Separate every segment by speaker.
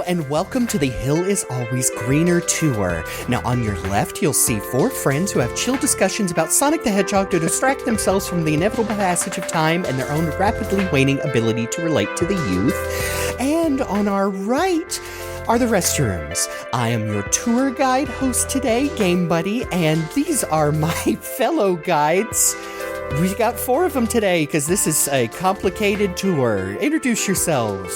Speaker 1: and welcome to the Hill is Always Greener tour. Now, on your left, you'll see 4 friends who have chill discussions about Sonic the Hedgehog to distract themselves from the inevitable passage of time and their own rapidly waning ability to relate to the youth. And on our right are the restrooms. I am your tour guide host today, GameBuddy, and these are my fellow guides. We got 4 of them today because this is a complicated tour. Introduce yourselves.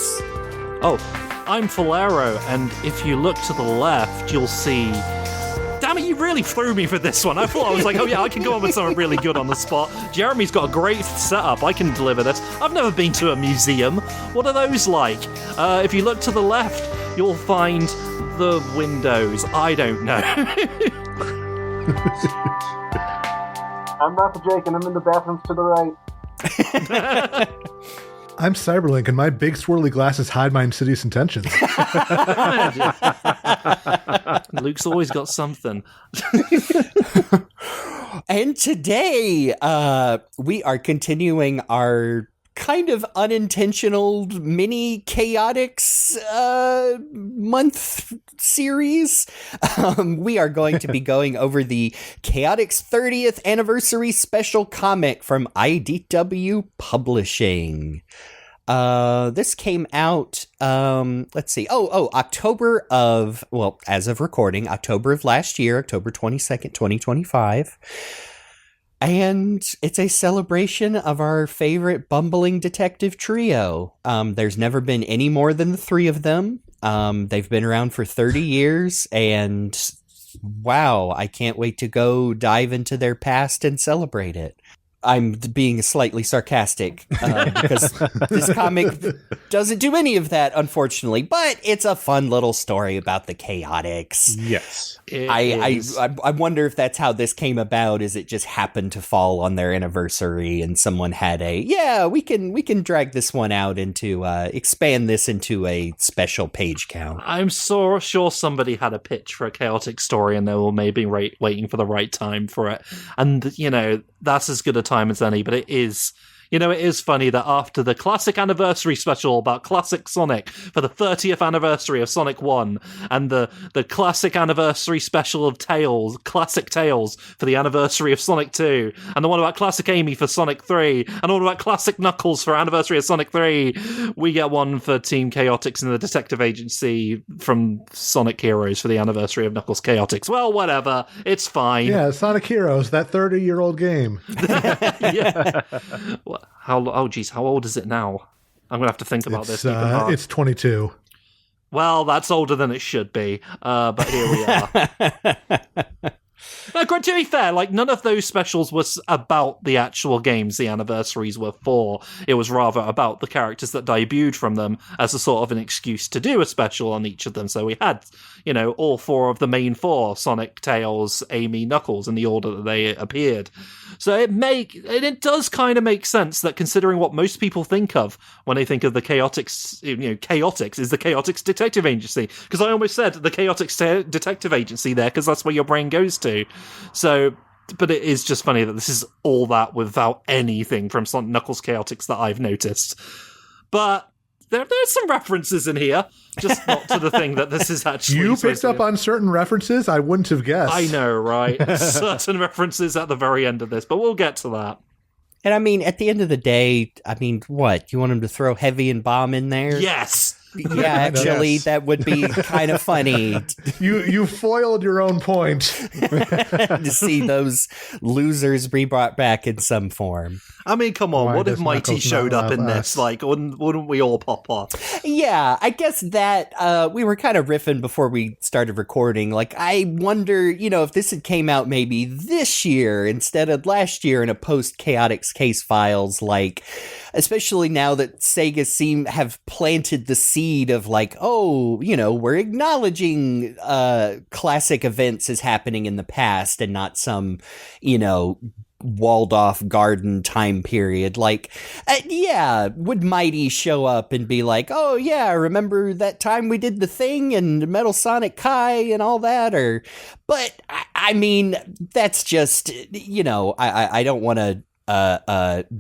Speaker 2: Oh, I'm Faulerro, and if you look to the left, you'll see... Damn it, you really threw me for this one. I thought I was like, oh yeah, I can go on with something really good on the spot. Jeremy's got a great setup. I can deliver this. I've never been to a museum. What are those like? If you look to the left, you'll find the windows. I don't know.
Speaker 3: I'm RockTheJake, and I'm in the bathrooms to the right.
Speaker 4: I'm CyberLink, and my big swirly glasses hide my insidious intentions.
Speaker 2: Luke's always got something.
Speaker 1: And today, we are continuing our kind of unintentional mini Chaotix month series. We are going to be going over the Chaotix 30th anniversary special comic from IDW Publishing. This came out, let's see. October of, well, as of recording, October of last year, October 22nd, 2025. And it's a celebration of our favorite bumbling detective trio. There's never been any more than the 3 of them. They've been around for 30 years, and wow, I can't wait to go dive into their past and celebrate it. I'm being slightly sarcastic because this comic doesn't do any of that, unfortunately. But it's a fun little story about the Chaotix.
Speaker 4: Yes.
Speaker 1: I wonder if that's how this came about. Is it just happened to fall on their anniversary and someone had we can drag this one out into expand this into a special page count.
Speaker 2: I'm so sure somebody had a pitch for a Chaotix story and they were maybe waiting for the right time for it. And, that's as good a time as any, but it is funny that after the classic anniversary special about classic Sonic for the 30th anniversary of Sonic 1 and the classic anniversary special of classic Tails for the anniversary of Sonic 2 and the one about classic Amy for Sonic 3 and the one about classic Knuckles for anniversary of Sonic 3, we get one for Team Chaotix and the Detective Agency from Sonic Heroes for the anniversary of Knuckles Chaotix. Well, whatever. It's fine.
Speaker 4: Yeah, Sonic Heroes, that 30-year-old game.
Speaker 2: Yeah. How old is it now? I'm going to have to think about this.
Speaker 4: It's 22.
Speaker 2: Well, that's older than it should be, but here we are. No, to be fair, none of those specials was about the actual games the anniversaries were for. It was rather about the characters that debuted from them as a sort of an excuse to do a special on each of them. So we had, all 4 of the main 4, Sonic, Tails, Amy, Knuckles, in the order that they appeared. So it does kind of make sense that considering what most people think of when they think of the Chaotix, Chaotix is the Chaotix Detective Agency. Because I almost said the Chaotix Detective Agency there, because that's where your brain goes to. So, but it is just funny that this is all that without anything from Sonic Knuckles Chaotix that I've noticed. But there's some references in here, just not to the thing that this is actually.
Speaker 4: You picked up on certain references I wouldn't have guessed.
Speaker 2: I know, right? Certain references at the very end of this, but we'll get to that.
Speaker 1: And I mean, at the end of the day, what? You want him to throw Heavy and Bomb in there?
Speaker 2: Yes!
Speaker 1: Yeah, actually, yes. That would be kind of funny.
Speaker 4: You foiled your own point.
Speaker 1: To see those losers be brought back in some form.
Speaker 2: I mean, come on, what if Mighty showed up in this? Wouldn't we all pop off? Yeah,
Speaker 1: I guess that we were kind of riffing before we started recording. I wonder, if this had came out maybe this year instead of last year in a post-Chaotix Casefiles, especially now that Sega have planted the seed of we're acknowledging classic events as happening in the past and not some, walled off garden time period. Would Mighty show up and be like, oh yeah, remember that time we did the thing and Metal Sonic Kai and all that? But I mean, that's just, I don't want to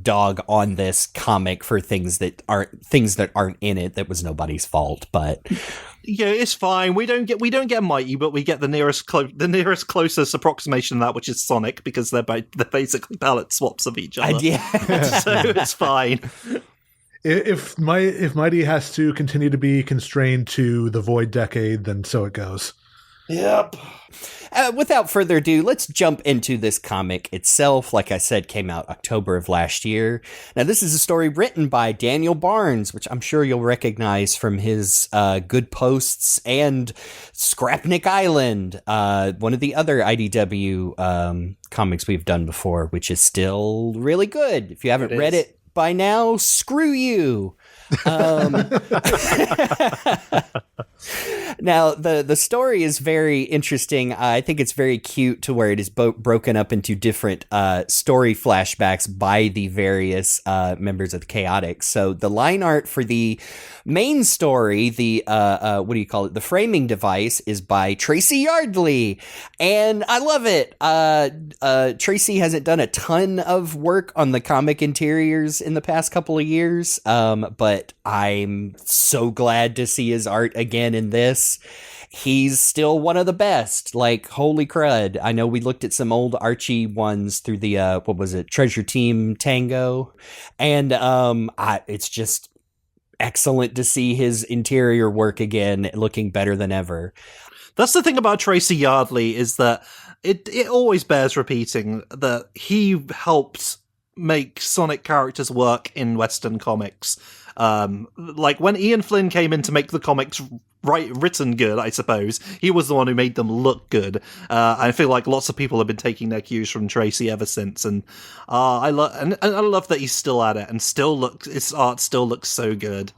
Speaker 1: dog on this comic for things that aren't in it. That was nobody's fault, but
Speaker 2: Yeah, it's fine. We don't get Mighty, but we get the nearest closest approximation of that, which is Sonic, because they're basically palette swaps of each other. So it's fine.
Speaker 4: If Mighty has to continue to be constrained to the Void Decade, then so it goes.
Speaker 1: Yep. Without further ado, let's jump into this comic itself. Like I said, came out October of last year. Now, this is a story written by Daniel Barnes, which I'm sure you'll recognize from his Good Posts and Scrapnik Island, one of the other IDW comics we've done before, which is still really good. If you haven't read it by now, screw you. Now, the story is very interesting. I think it's very cute to where it is broken up into different story flashbacks by the various members of the Chaotix. So the line art for the main story, the what do you call it? The framing device is by Tracy Yardley, and I love it. Tracy hasn't done a ton of work on the comic interiors in the past couple of years, but I'm so glad to see his art again in this. He's still one of the best. Like, holy crud. I know we looked at some old Archie ones through the, what was it? Treasure Team Tango. And it's just excellent to see his interior work again, looking better than ever.
Speaker 2: That's the thing about Tracy Yardley, is that it always bears repeating that he helped make Sonic characters work in Western comics. Like when Ian Flynn came in to make the comics written good, I suppose, he was the one who made them look good. I feel like lots of people have been taking their cues from Tracy ever since, and I love that he's still at it and his art still looks so good.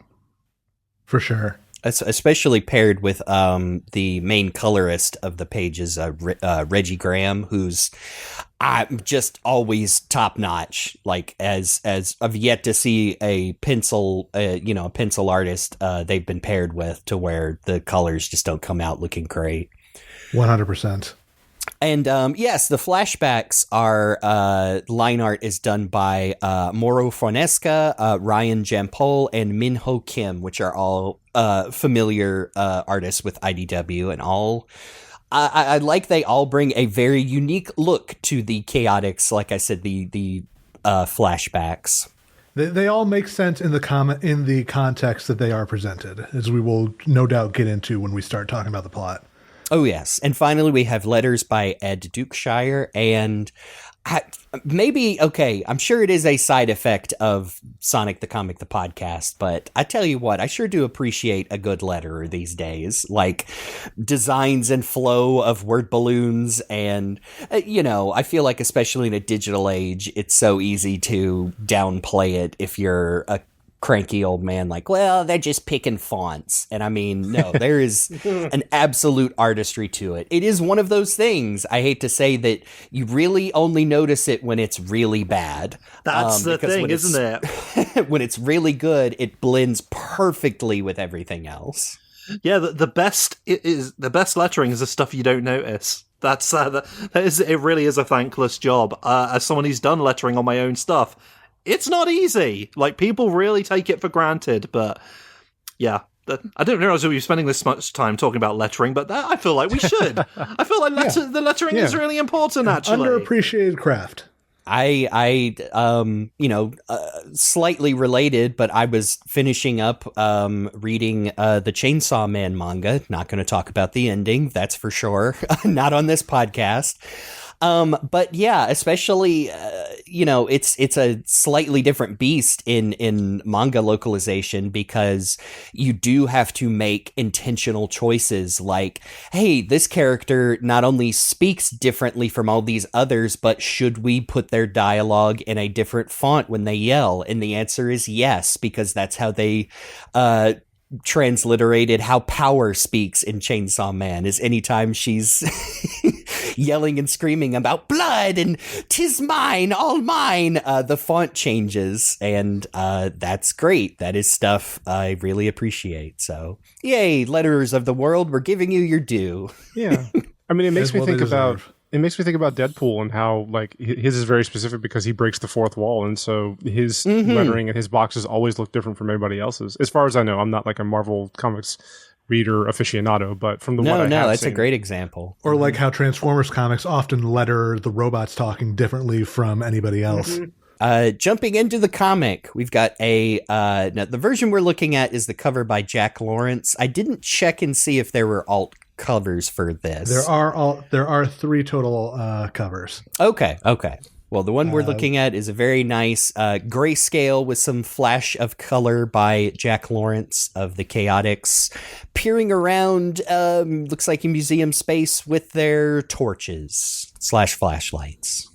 Speaker 4: For sure.
Speaker 1: Especially paired with the main colorist of the pages, Reggie Graham, who's just always top notch. Like as I've yet to see a pencil artist they've been paired with to where the colors just don't come out looking great.
Speaker 4: 100%.
Speaker 1: And yes, the flashbacks are line art is done by Moro Fornesca, Ryan Jampol, and Minho Kim, which are all familiar artists with IDW, and all I like. They all bring a very unique look to the Chaotix. Like I said, the flashbacks.
Speaker 4: They all make sense in the context that they are presented, as we will no doubt get into when we start talking about the plot.
Speaker 1: Oh, yes. And finally, we have letters by Ed Dukeshire, and I'm sure it is a side effect of Sonic the Comic, the podcast, but I tell you what, I sure do appreciate a good letterer these days, like designs and flow of word balloons, and, I feel like especially in a digital age, it's so easy to downplay it if you're a cranky old man like, well, they're just picking fonts. And I mean, no, there is an absolute artistry to it. It is one of those things, I hate to say, that you really only notice it when it's really bad.
Speaker 2: That's the thing, isn't it?
Speaker 1: When it's really good, it blends perfectly with everything else.
Speaker 2: Yeah, the best lettering is the stuff you don't notice. It really is a thankless job. As someone who's done lettering on my own stuff, it's not easy. Like, people really take it for granted, but yeah. I didn't realize we were spending this much time talking about lettering, but I feel like we should. I feel like the lettering is really important, actually.
Speaker 4: Underappreciated craft.
Speaker 1: Slightly related, but I was finishing up reading the Chainsaw Man manga. Not going to talk about the ending, that's for sure. Not on this podcast. But yeah, especially, it's a slightly different beast in manga localization, because you do have to make intentional choices like, hey, this character not only speaks differently from all these others, but should we put their dialogue in a different font when they yell? And the answer is yes, because that's how they, transliterated how Power speaks in Chainsaw Man, is anytime she's yelling and screaming about blood and 'tis mine, all mine, the font changes, and that's great. That is stuff I really appreciate. So yay, letterers of the world, we're giving you your due.
Speaker 5: Yeah. I mean, it makes me think about Deadpool and how, like, his is very specific because he breaks the fourth wall, and so his lettering and his boxes always look different from everybody else's. As far as I know, I'm not like a Marvel Comics reader aficionado, but from the what I have
Speaker 1: that's
Speaker 5: seen,
Speaker 1: a great example.
Speaker 4: Or like how Transformers comics often letter the robots talking differently from anybody else.
Speaker 1: Jumping into the comic, we've got now the version we're looking at is the cover by Jack Lawrence. I didn't check and see if there were alt covers for this.
Speaker 4: There are 3 total covers.
Speaker 1: Okay. Well, the one we're looking at is a very nice grayscale with some flash of color by Jack Lawrence of the Chaotix, peering around, looks like a museum space with their torches / flashlights.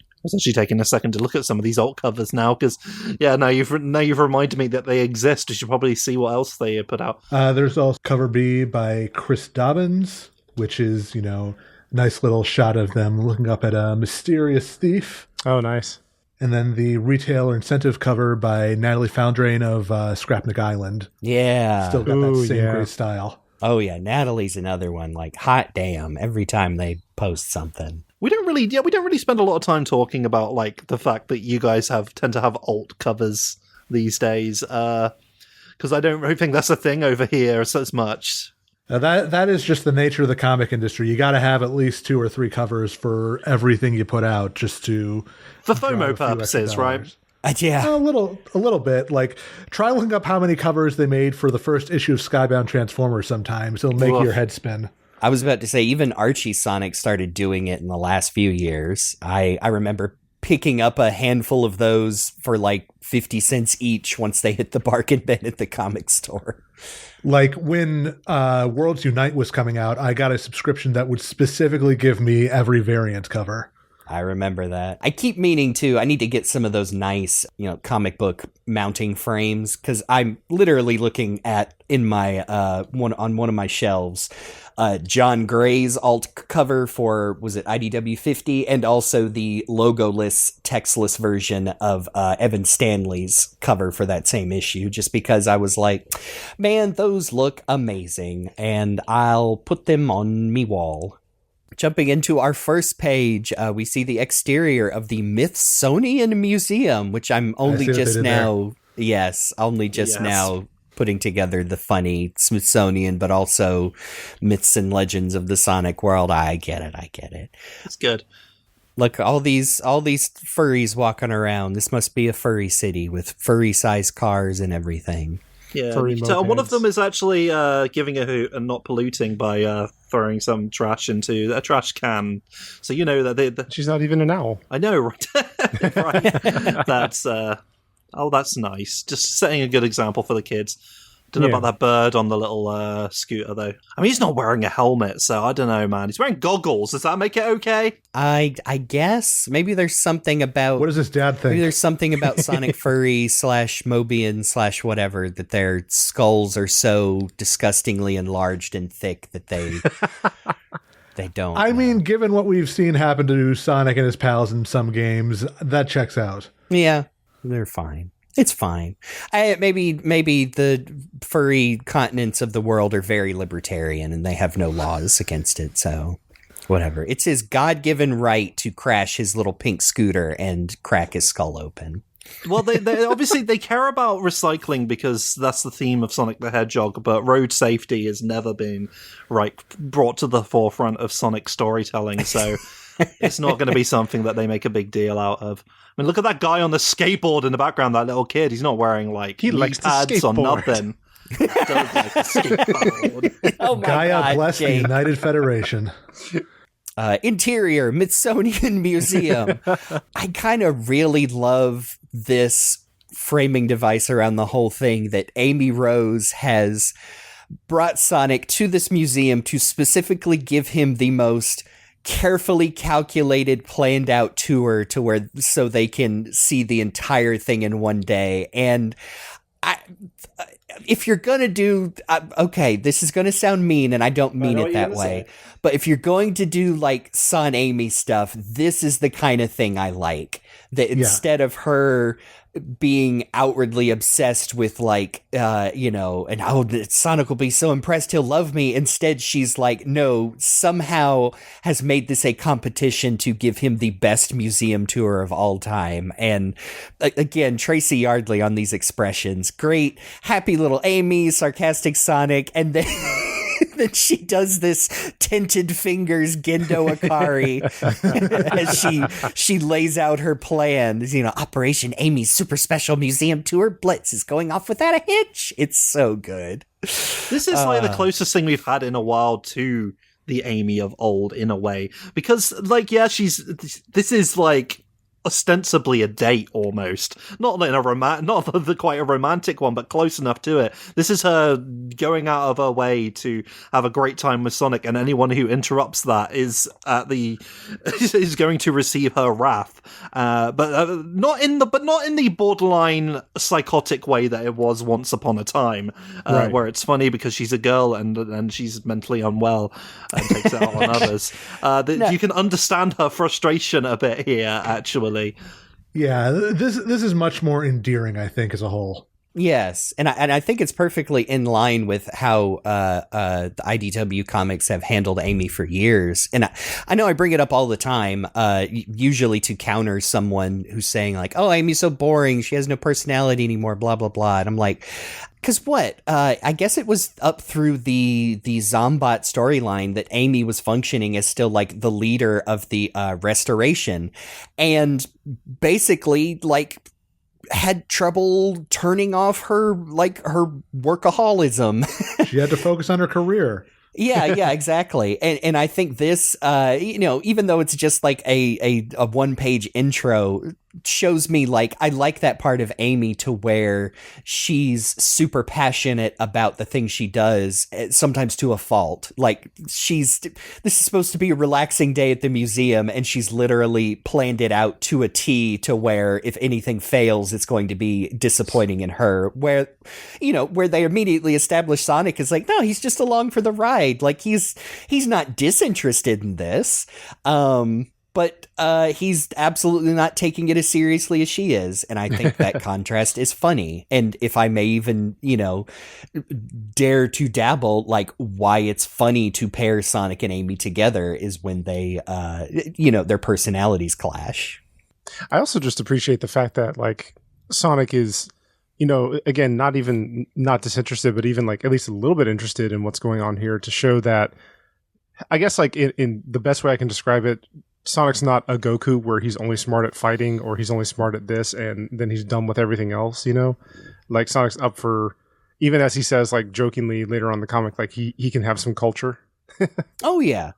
Speaker 2: I was actually taking a second to look at some of these alt covers now, because now you've reminded me that they exist. I should probably see what else they put out.
Speaker 4: There's also cover B by Chris Dobbins, which is, nice little shot of them looking up at a mysterious thief.
Speaker 5: Oh, nice.
Speaker 4: And then the retailer incentive cover by Natalie Foundrain of Scrapnik Island.
Speaker 1: Yeah.
Speaker 4: Still got that same great style.
Speaker 1: Oh, yeah. Natalie's another one. Like, hot damn, every time they post something.
Speaker 2: We don't really spend a lot of time talking about like the fact that you guys tend to have alt covers these days, because I don't really think that's a thing over here as much.
Speaker 4: Now that is just the nature of the comic industry. You got to have at least 2 or 3 covers for everything you put out, just to
Speaker 2: for FOMO purposes, right?
Speaker 1: Yeah,
Speaker 4: a little bit. Like, try looking up how many covers they made for the first issue of Skybound Transformers. Sometimes it'll make your head spin.
Speaker 1: I was about to say, even Archie Sonic started doing it in the last few years. I remember picking up a handful of those for like 50 cents each once they hit the bargain bin at the comic store.
Speaker 4: Like when Worlds Unite was coming out, I got a subscription that would specifically give me every variant cover.
Speaker 1: I remember that. I keep meaning to. I need to get some of those nice, comic book mounting frames, because I'm literally looking at in my one of my shelves, John Gray's alt cover for, was it IDW 50, and also the logoless, textless version of Evan Stanley's cover for that same issue, just because I was like, man, those look amazing, and I'll put them on me wall. Jumping into our first page, we see the exterior of the Mythsonian Museum, which I'm only just now putting together the funny Smithsonian, but also myths and legends of the Sonic world. I get it.
Speaker 2: It's good.
Speaker 1: Look, all these furries walking around. This must be a furry city with furry-sized cars and everything.
Speaker 2: Yeah, one of them is actually giving a hoot and not polluting by throwing some trash into a trash can. So you know that
Speaker 5: she's not even an owl.
Speaker 2: I know, right? Right. That's nice. Just setting a good example for the kids. Don't know about that bird on the little scooter, though. I mean, he's not wearing a helmet, so I don't know, man. He's wearing goggles. Does that make it okay?
Speaker 1: I guess. Maybe there's something about...
Speaker 4: What does his dad think?
Speaker 1: Maybe there's something about Sonic Furry / Mobian / whatever, that their skulls are so disgustingly enlarged and thick that they don't.
Speaker 4: I mean, given what we've seen happen to Sonic and his pals in some games, that checks out.
Speaker 1: Yeah, they're fine. It's fine. Maybe the furry continents of the world are very libertarian and they have no laws against it, so whatever. It's his God-given right to crash his little pink scooter and crack his skull open.
Speaker 2: Well, they obviously they care about recycling because that's the theme of Sonic the Hedgehog, but road safety has never been brought to the forefront of Sonic storytelling, so it's not going to be something that they make a big deal out of. I mean, look at that guy on the skateboard in the background, that little kid. He's not wearing,
Speaker 5: he likes
Speaker 2: pads or nothing. He does like the skateboard.
Speaker 1: Oh my
Speaker 4: Gaia
Speaker 1: God,
Speaker 4: bless
Speaker 1: Jake.
Speaker 4: the United Federation.
Speaker 1: Interior, Mythsonian Museum. I kind of really love this framing device around the whole thing, that Amy Rose has brought Sonic to this museum to specifically give him the most carefully calculated, planned out tour so they can see the entire thing in one day. And if you're going to do, okay, this is going to sound mean, and I don't mean it that way, but if you're going to do like Son Amy stuff, this is the kind of thing I like. That instead of her being outwardly obsessed with like, and Sonic will be so impressed he'll love me. Instead, she's like, no, somehow has made this a competition to give him the best museum tour of all time. And again, Tracy Yardley on these expressions. Great, happy little Amy, sarcastic Sonic, and then then she does this tinted fingers Gendo Akari as she lays out her plans. Operation Amy's super special museum tour blitz is going off without a hitch. It's so good.
Speaker 2: This is like the closest thing we've had in a while to the Amy of old, in a way, because this is like ostensibly a date almost, not quite a romantic one, but close enough to it. This is her going out of her way to have a great time with Sonic, and anyone who interrupts that is going to receive her wrath. But not in the borderline psychotic way that it was once upon a time, right, where it's funny because she's a girl and she's mentally unwell and takes it out on others. You can understand her frustration a bit here, actually.
Speaker 4: Yeah, this is much more endearing, I think, as a whole.
Speaker 1: Yes, and I think it's perfectly in line with how the IDW comics have handled Amy for years. And I know I bring it up all the time, usually to counter someone who's saying like, "Oh, Amy's so boring. She has no personality anymore." Blah blah blah. And I'm like, because what? I guess it was up through the Zombot storyline that Amy was functioning as still like the leader of the Restoration, and basically like had trouble turning off her workaholism.
Speaker 4: She had to focus on her career.
Speaker 1: Yeah, exactly. And I think this, even though it's just like a one-page intro, shows me like I like that part of Amy to where she's super passionate about the thing she does, sometimes to a fault. Like this is supposed to be a relaxing day at the museum, and she's literally planned it out to a T to where if anything fails, it's going to be disappointing in her. Where they immediately establish Sonic is like, no, he's just along for the ride. Like he's not disinterested in this. But he's absolutely not taking it as seriously as she is. And I think that contrast is funny. And if I may even, dare to dabble, like why it's funny to pair Sonic and Amy together is when they, their personalities clash.
Speaker 5: I also just appreciate the fact that like Sonic is, again, not disinterested, but even like at least a little bit interested in what's going on here to show that, I guess like in the best way I can describe it, Sonic's not a Goku where he's only smart at fighting or he's only smart at this and then he's done with everything else, Like Sonic's up for, even as he says like jokingly later on in the comic, like he can have some culture.
Speaker 1: Oh yeah.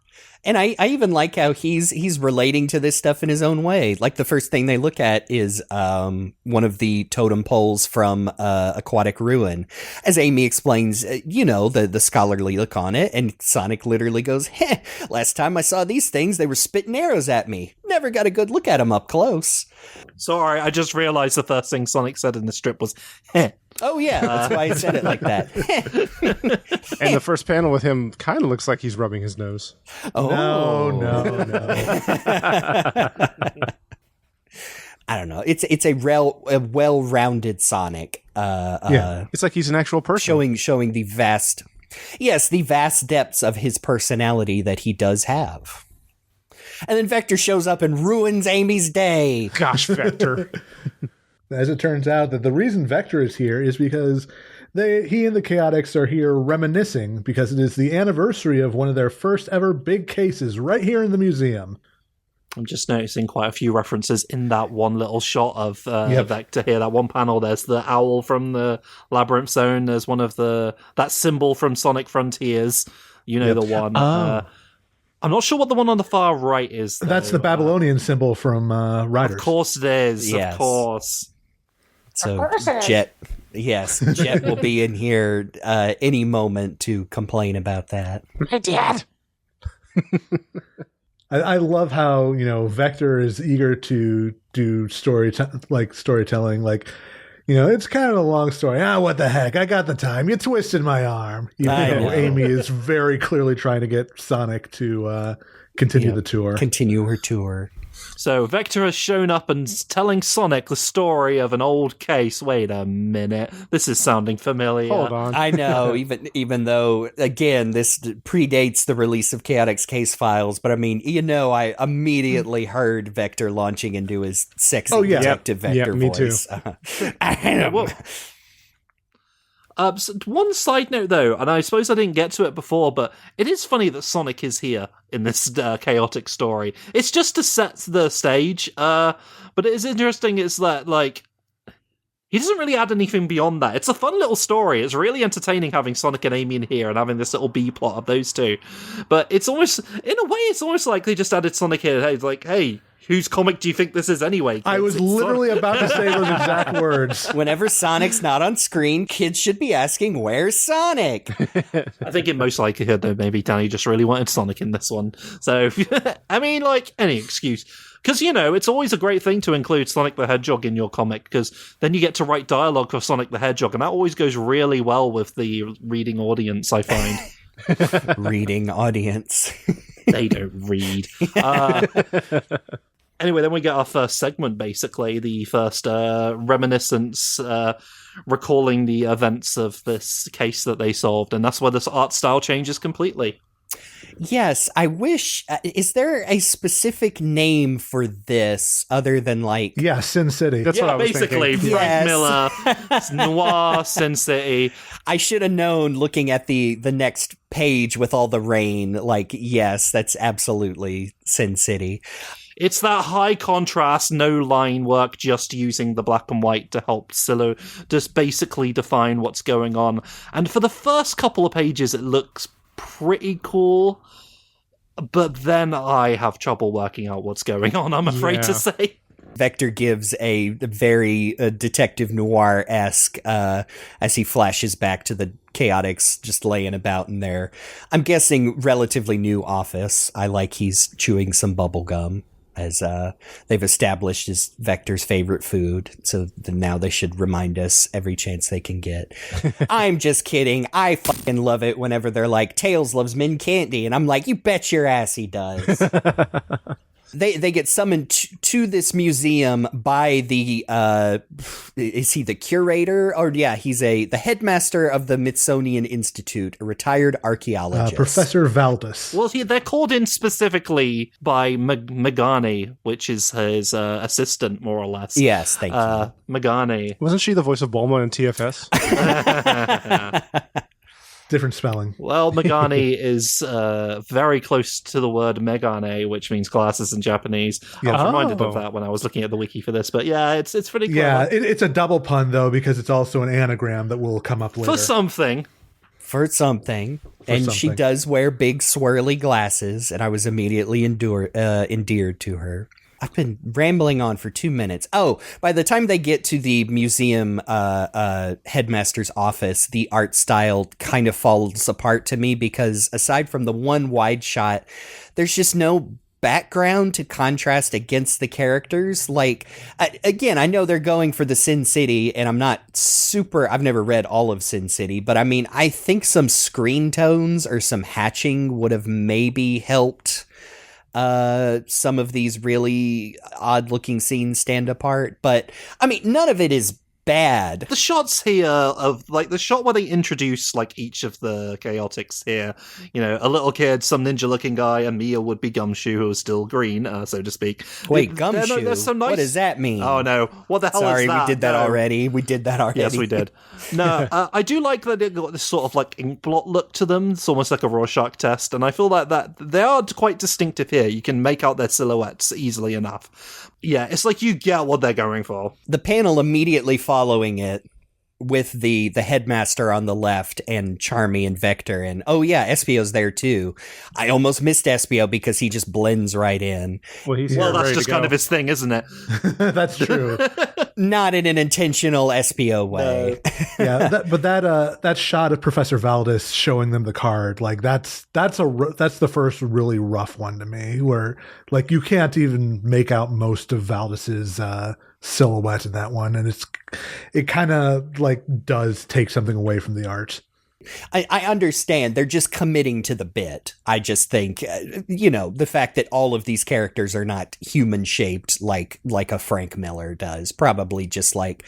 Speaker 1: And I even like how he's relating to this stuff in his own way. Like the first thing they look at is one of the totem poles from Aquatic Ruin. As Amy explains, the scholarly look on it, and Sonic literally goes, "Heh, last time I saw these things, they were spitting arrows at me. Never got a good look at them up close."
Speaker 2: Sorry, I just realized the first thing Sonic said in the strip was, "Heh."
Speaker 1: Oh yeah, that's why I said it like that.
Speaker 5: And the first panel with him kind of looks like he's rubbing his nose.
Speaker 1: Oh
Speaker 4: no.
Speaker 1: I don't know. It's a well-rounded Sonic.
Speaker 5: It's like he's an actual person.
Speaker 1: Showing the vast depths of his personality that he does have. And then Vector shows up and ruins Amy's day.
Speaker 5: Gosh, Vector.
Speaker 4: As it turns out, that the reason Vector is here is because he and the Chaotix are here reminiscing because it is the anniversary of one of their first ever big cases right here in the museum.
Speaker 2: I'm just noticing quite a few references in that one little shot of Vector here. That one panel, there's the owl from the Labyrinth Zone. There's one of that symbol from Sonic Frontiers. The one.
Speaker 1: Oh.
Speaker 2: I'm not sure what the one on the far right is, though.
Speaker 4: That's the Babylonian symbol from Riders.
Speaker 2: Of course it is.
Speaker 1: Yes.
Speaker 2: Of course.
Speaker 1: So Jet will be in here any moment to complain about that.
Speaker 5: My dad.
Speaker 4: I love how Vector is eager to do storytelling. Like, it's kind of a long story. What the heck? I got the time. You twisted my arm. Even though Amy is very clearly trying to get Sonic to continue the tour.
Speaker 1: Continue her tour.
Speaker 2: So Vector has shown up and telling Sonic the story of an old case. Wait a minute, this is sounding familiar.
Speaker 5: Hold on.
Speaker 1: I know, even though, again, this predates the release of Chaotix Casefiles, but I mean, I immediately heard Vector launching into his sexy detective Vector
Speaker 5: me
Speaker 1: voice.
Speaker 2: Well, so one side note, though, and I suppose I didn't get to it before, but it is funny that Sonic is here in this chaotic story. It's just to set the stage, but it is interesting is that, like, he doesn't really add anything beyond that. It's a fun little story. It's really entertaining having Sonic and Amy in here and having this little B-plot of those two. But it's almost, in a way, it's almost like they just added Sonic here. Hey, like, hey, whose comic do you think this is anyway, kids?
Speaker 4: I was literally about to say those exact words.
Speaker 1: Whenever Sonic's not on screen, kids should be asking, where's Sonic?
Speaker 2: I think in most likelihood, though, maybe Danny just really wanted Sonic in this one. So, I mean, like, any excuse. Because, it's always a great thing to include Sonic the Hedgehog in your comic, because then you get to write dialogue for Sonic the Hedgehog, and that always goes really well with the reading audience, I find.
Speaker 1: Reading audience.
Speaker 2: They don't read. Anyway, then we get our first segment, basically, the first reminiscence, recalling the events of this case that they solved, and that's where this art style changes completely.
Speaker 1: Yes, I wish... is there a specific name for this other than, like...
Speaker 4: Yeah, Sin City.
Speaker 5: That's what I was
Speaker 2: basically,
Speaker 5: thinking.
Speaker 2: Frank Miller, Noir, Sin City.
Speaker 1: I should have known looking at the next page with all the rain, like, yes, that's absolutely Sin City.
Speaker 2: It's that high contrast, no line work, just using the black and white to help just basically define what's going on. And for the first couple of pages, it looks pretty cool, but then I have trouble working out what's going on, I'm afraid to say.
Speaker 1: Vector gives a very detective noir-esque as he flashes back to the Chaotix just laying about in there. I'm guessing relatively new office. I like he's chewing some bubble gum, as they've established is Vector's favorite food, so now they should remind us every chance they can get. I'm just kidding. I fucking love it whenever they're like, Tails loves mint candy, and I'm like, you bet your ass he does. They get summoned to this museum by the is he the curator? Or yeah, he's the headmaster of the Mythsonian Institute, a retired archaeologist.
Speaker 4: Professor Valdis.
Speaker 2: Well, they're called in specifically by Megani, which is his assistant, more or less.
Speaker 1: Yes, thank you.
Speaker 2: Megani.
Speaker 5: Wasn't she the voice of Bulma in TFS?
Speaker 4: Different spelling.
Speaker 2: Well, Megani is very close to the word Megane, which means glasses in Japanese.
Speaker 4: Yeah.
Speaker 2: I was reminded of that when I was looking at the wiki for this, but yeah, it's pretty clever.
Speaker 4: Yeah, it's a double pun, though, because it's also an anagram that will come up later.
Speaker 2: For something.
Speaker 1: She does wear big swirly glasses, and I was immediately endeared to her. I've been rambling on for 2 minutes. Oh, by the time they get to the museum headmaster's office, the art style kind of falls apart to me because aside from the one wide shot, there's just no background to contrast against the characters. Like, again, I know they're going for the Sin City, and I've never read all of Sin City, but I mean, I think some screen tones or some hatching would have maybe helped some of these really odd looking scenes stand apart, but I mean, none of it is bad.
Speaker 2: The shots here of like the shot where they introduce like each of the Chaotix here, a little kid, some ninja looking guy, and Mia would be Gumshoe, who is still green, so to speak.
Speaker 1: Wait, Gumshoe?
Speaker 2: There's some nice...
Speaker 1: What does that mean?
Speaker 2: Oh no, what the hell
Speaker 1: Sorry,
Speaker 2: is that?
Speaker 1: we did that already. We did that already.
Speaker 2: Yes, we did. No, I do like that they've got this sort of like ink blot look to them. It's almost like a Rorschach test, and I feel like that they are quite distinctive here. You can make out their silhouettes easily enough. Yeah, it's like you get what they're going for.
Speaker 1: The panel immediately following it with the headmaster on the left and Charmy and Vector, and oh yeah, Espio's there too. I almost missed Espio because he just blends right in.
Speaker 2: Well, that's just kind of his thing, isn't it?
Speaker 4: That's true.
Speaker 1: Not in an intentional Espio way.
Speaker 4: Yeah, that shot of Professor Valdis showing them the card, like that's the first really rough one to me, where like you can't even make out most of Valdis's silhouette in that one, and it kind of like does take something away from the art.
Speaker 1: I understand they're just committing to the bit. I just think, the fact that all of these characters are not human shaped like a Frank Miller does, probably just like,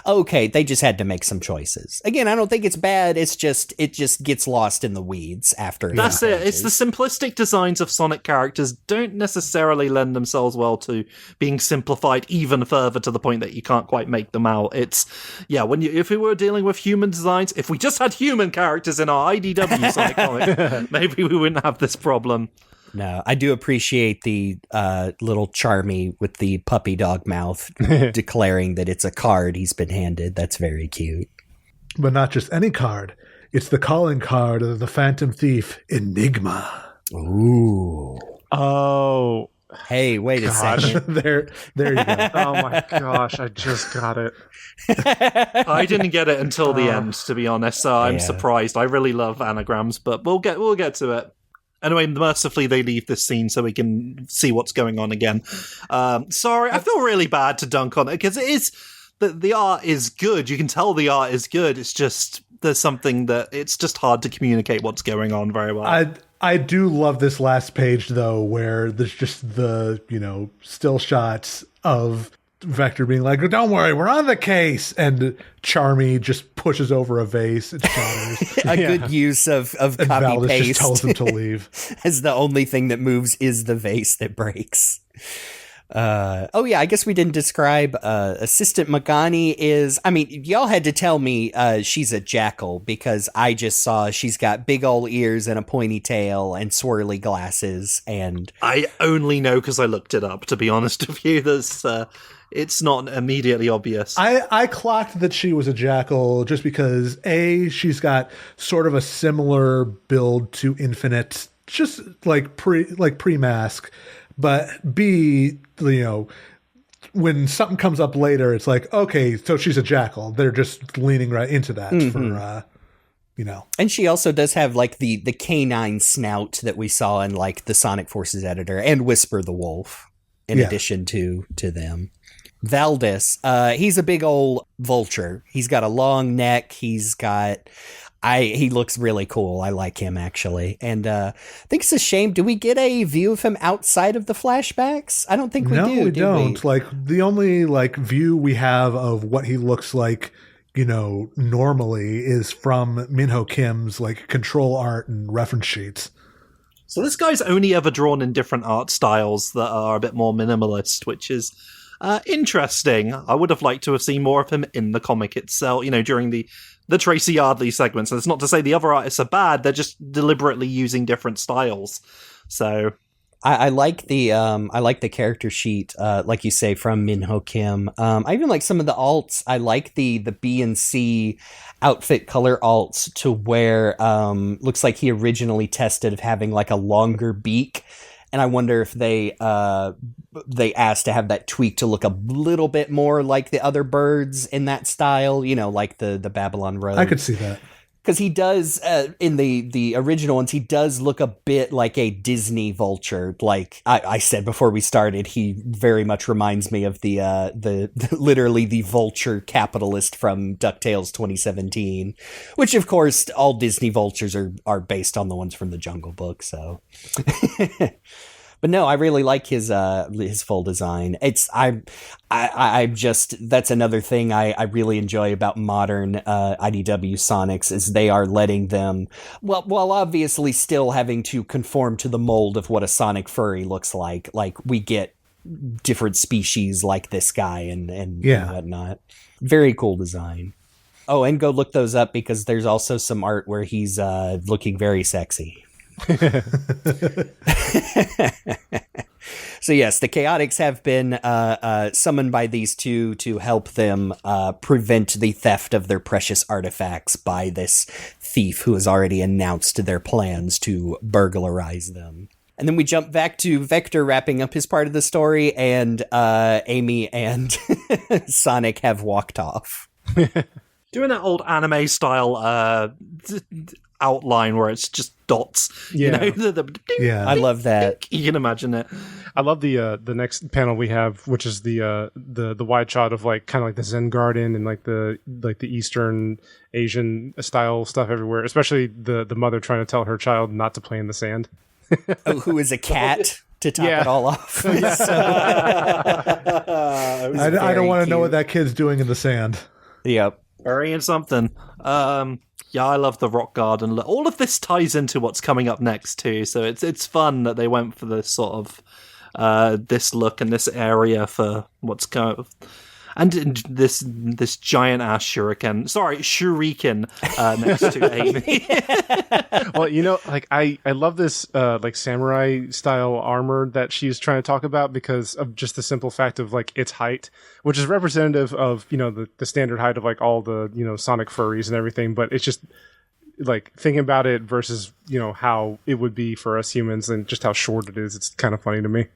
Speaker 1: okay, they just had to make some choices. Again, I don't think it's bad. It just gets lost in the weeds after.
Speaker 2: That's it. It's the simplistic designs of Sonic characters don't necessarily lend themselves well to being simplified even further to the point that you can't quite make them out. It's, if we were dealing with human designs, if we just had human characters in our IDW Sonic comic, maybe we wouldn't have this problem.
Speaker 1: No, I do appreciate the little Charmy with the puppy dog mouth declaring that it's a card he's been handed. That's very cute.
Speaker 4: But not just any card. It's the calling card of the Phantom Thief, Enigma.
Speaker 1: Ooh.
Speaker 5: Oh.
Speaker 1: Hey, wait a second.
Speaker 4: there you go.
Speaker 5: Oh my gosh, I just got it.
Speaker 2: I didn't get it until the end, to be honest, so I'm surprised. I really love anagrams, but we'll get to it. Anyway, mercifully, they leave this scene so we can see what's going on again. Sorry, I feel really bad to dunk on it, because it is... The art is good. You can tell the art is good. It's just... There's something that... It's just hard to communicate what's going on very well.
Speaker 4: I do love this last page, though, where there's just the, still shots of Vector being like, don't worry, we're on the case. And Charmy just pushes over a vase. It shatters.
Speaker 1: Good use of copy
Speaker 4: Valdez
Speaker 1: paste.
Speaker 4: just tells him to leave.
Speaker 1: As the only thing that moves is the vase that breaks. I guess we didn't describe Assistant Megani is, y'all had to tell me she's a jackal, because I just saw she's got big old ears and a pointy tail and swirly glasses, and
Speaker 2: I only know because I looked it up, to be honest with you. It's not immediately obvious.
Speaker 4: I clocked that she was a jackal just because she's got sort of a similar build to Infinite, just like pre-mask. But B, when something comes up later, it's like, okay, so she's a jackal. They're just leaning right into that for,
Speaker 1: And she also does have like the canine snout that we saw in like the Sonic Forces editor and Whisper the Wolf, in addition to them. Valdez, he's a big old vulture. He's got a long neck. He looks really cool. I like him, actually. And I think it's a shame. Do we get a view of him outside of the flashbacks? I don't think we do.
Speaker 4: No, we don't. Like, the only view we have of what he looks like, normally is from Minho Kim's control art and reference sheets.
Speaker 2: So this guy's only ever drawn in different art styles that are a bit more minimalist, which is interesting. I would have liked to have seen more of him in the comic itself, during the Tracy Yardley segments. And it's not to say the other artists are bad, they're just deliberately using different styles. So
Speaker 1: I like the character sheet, like you say, from Minho Kim. I even like some of the alts. I like the B and C outfit color alts to where looks like he originally tested of having like a longer beak. And I wonder if they asked to have that tweak to look a little bit more like the other birds in that style, like the Babylon Road.
Speaker 4: I could see that.
Speaker 1: Because he does, in the original ones, he does look a bit like a Disney vulture. Like I said before we started, he very much reminds me of the literally the vulture capitalist from DuckTales 2017, which of course all Disney vultures are based on the ones from the Jungle Book. So. But no, I really like his full design. I just, that's another thing I really enjoy about modern IDW Sonics is they are letting them, while obviously still having to conform to the mold of what a Sonic furry looks like. Like we get different species like this guy and whatnot. Very cool design. Oh, and go look those up because there's also some art where he's looking very sexy. So yes, the Chaotix have been summoned by these two to help them prevent the theft of their precious artifacts by this thief who has already announced their plans to burglarize them. And then we jump back to Vector wrapping up his part of the story, and Amy and Sonic have walked off.
Speaker 2: Doing that old anime style outline where it's just dots.
Speaker 4: Yeah.
Speaker 2: The ding,
Speaker 1: I love that.
Speaker 2: You can imagine it.
Speaker 5: I love the next panel we have, which is the wide shot of like kind of like the Zen garden and like the Eastern Asian style stuff everywhere. Especially the mother trying to tell her child not to play in the sand.
Speaker 1: Who is a cat to top it all off.
Speaker 4: I don't want to know what that kid's doing in the sand.
Speaker 1: Yep.
Speaker 2: Burying something. Yeah, I love the rock garden. All of this ties into what's coming up next too, so it's fun that they went for this sort of this look and this area for what's going. And this giant ass shuriken next to Amy.
Speaker 5: Well, you know, like I love this like samurai style armor that she's trying to talk about because of just the simple fact of like its height, which is representative of, you know, the standard height of like all the, you know, Sonic furries and everything. But it's just like thinking about it versus, you know, how it would be for us humans and just how short it is. It's kind of funny to me.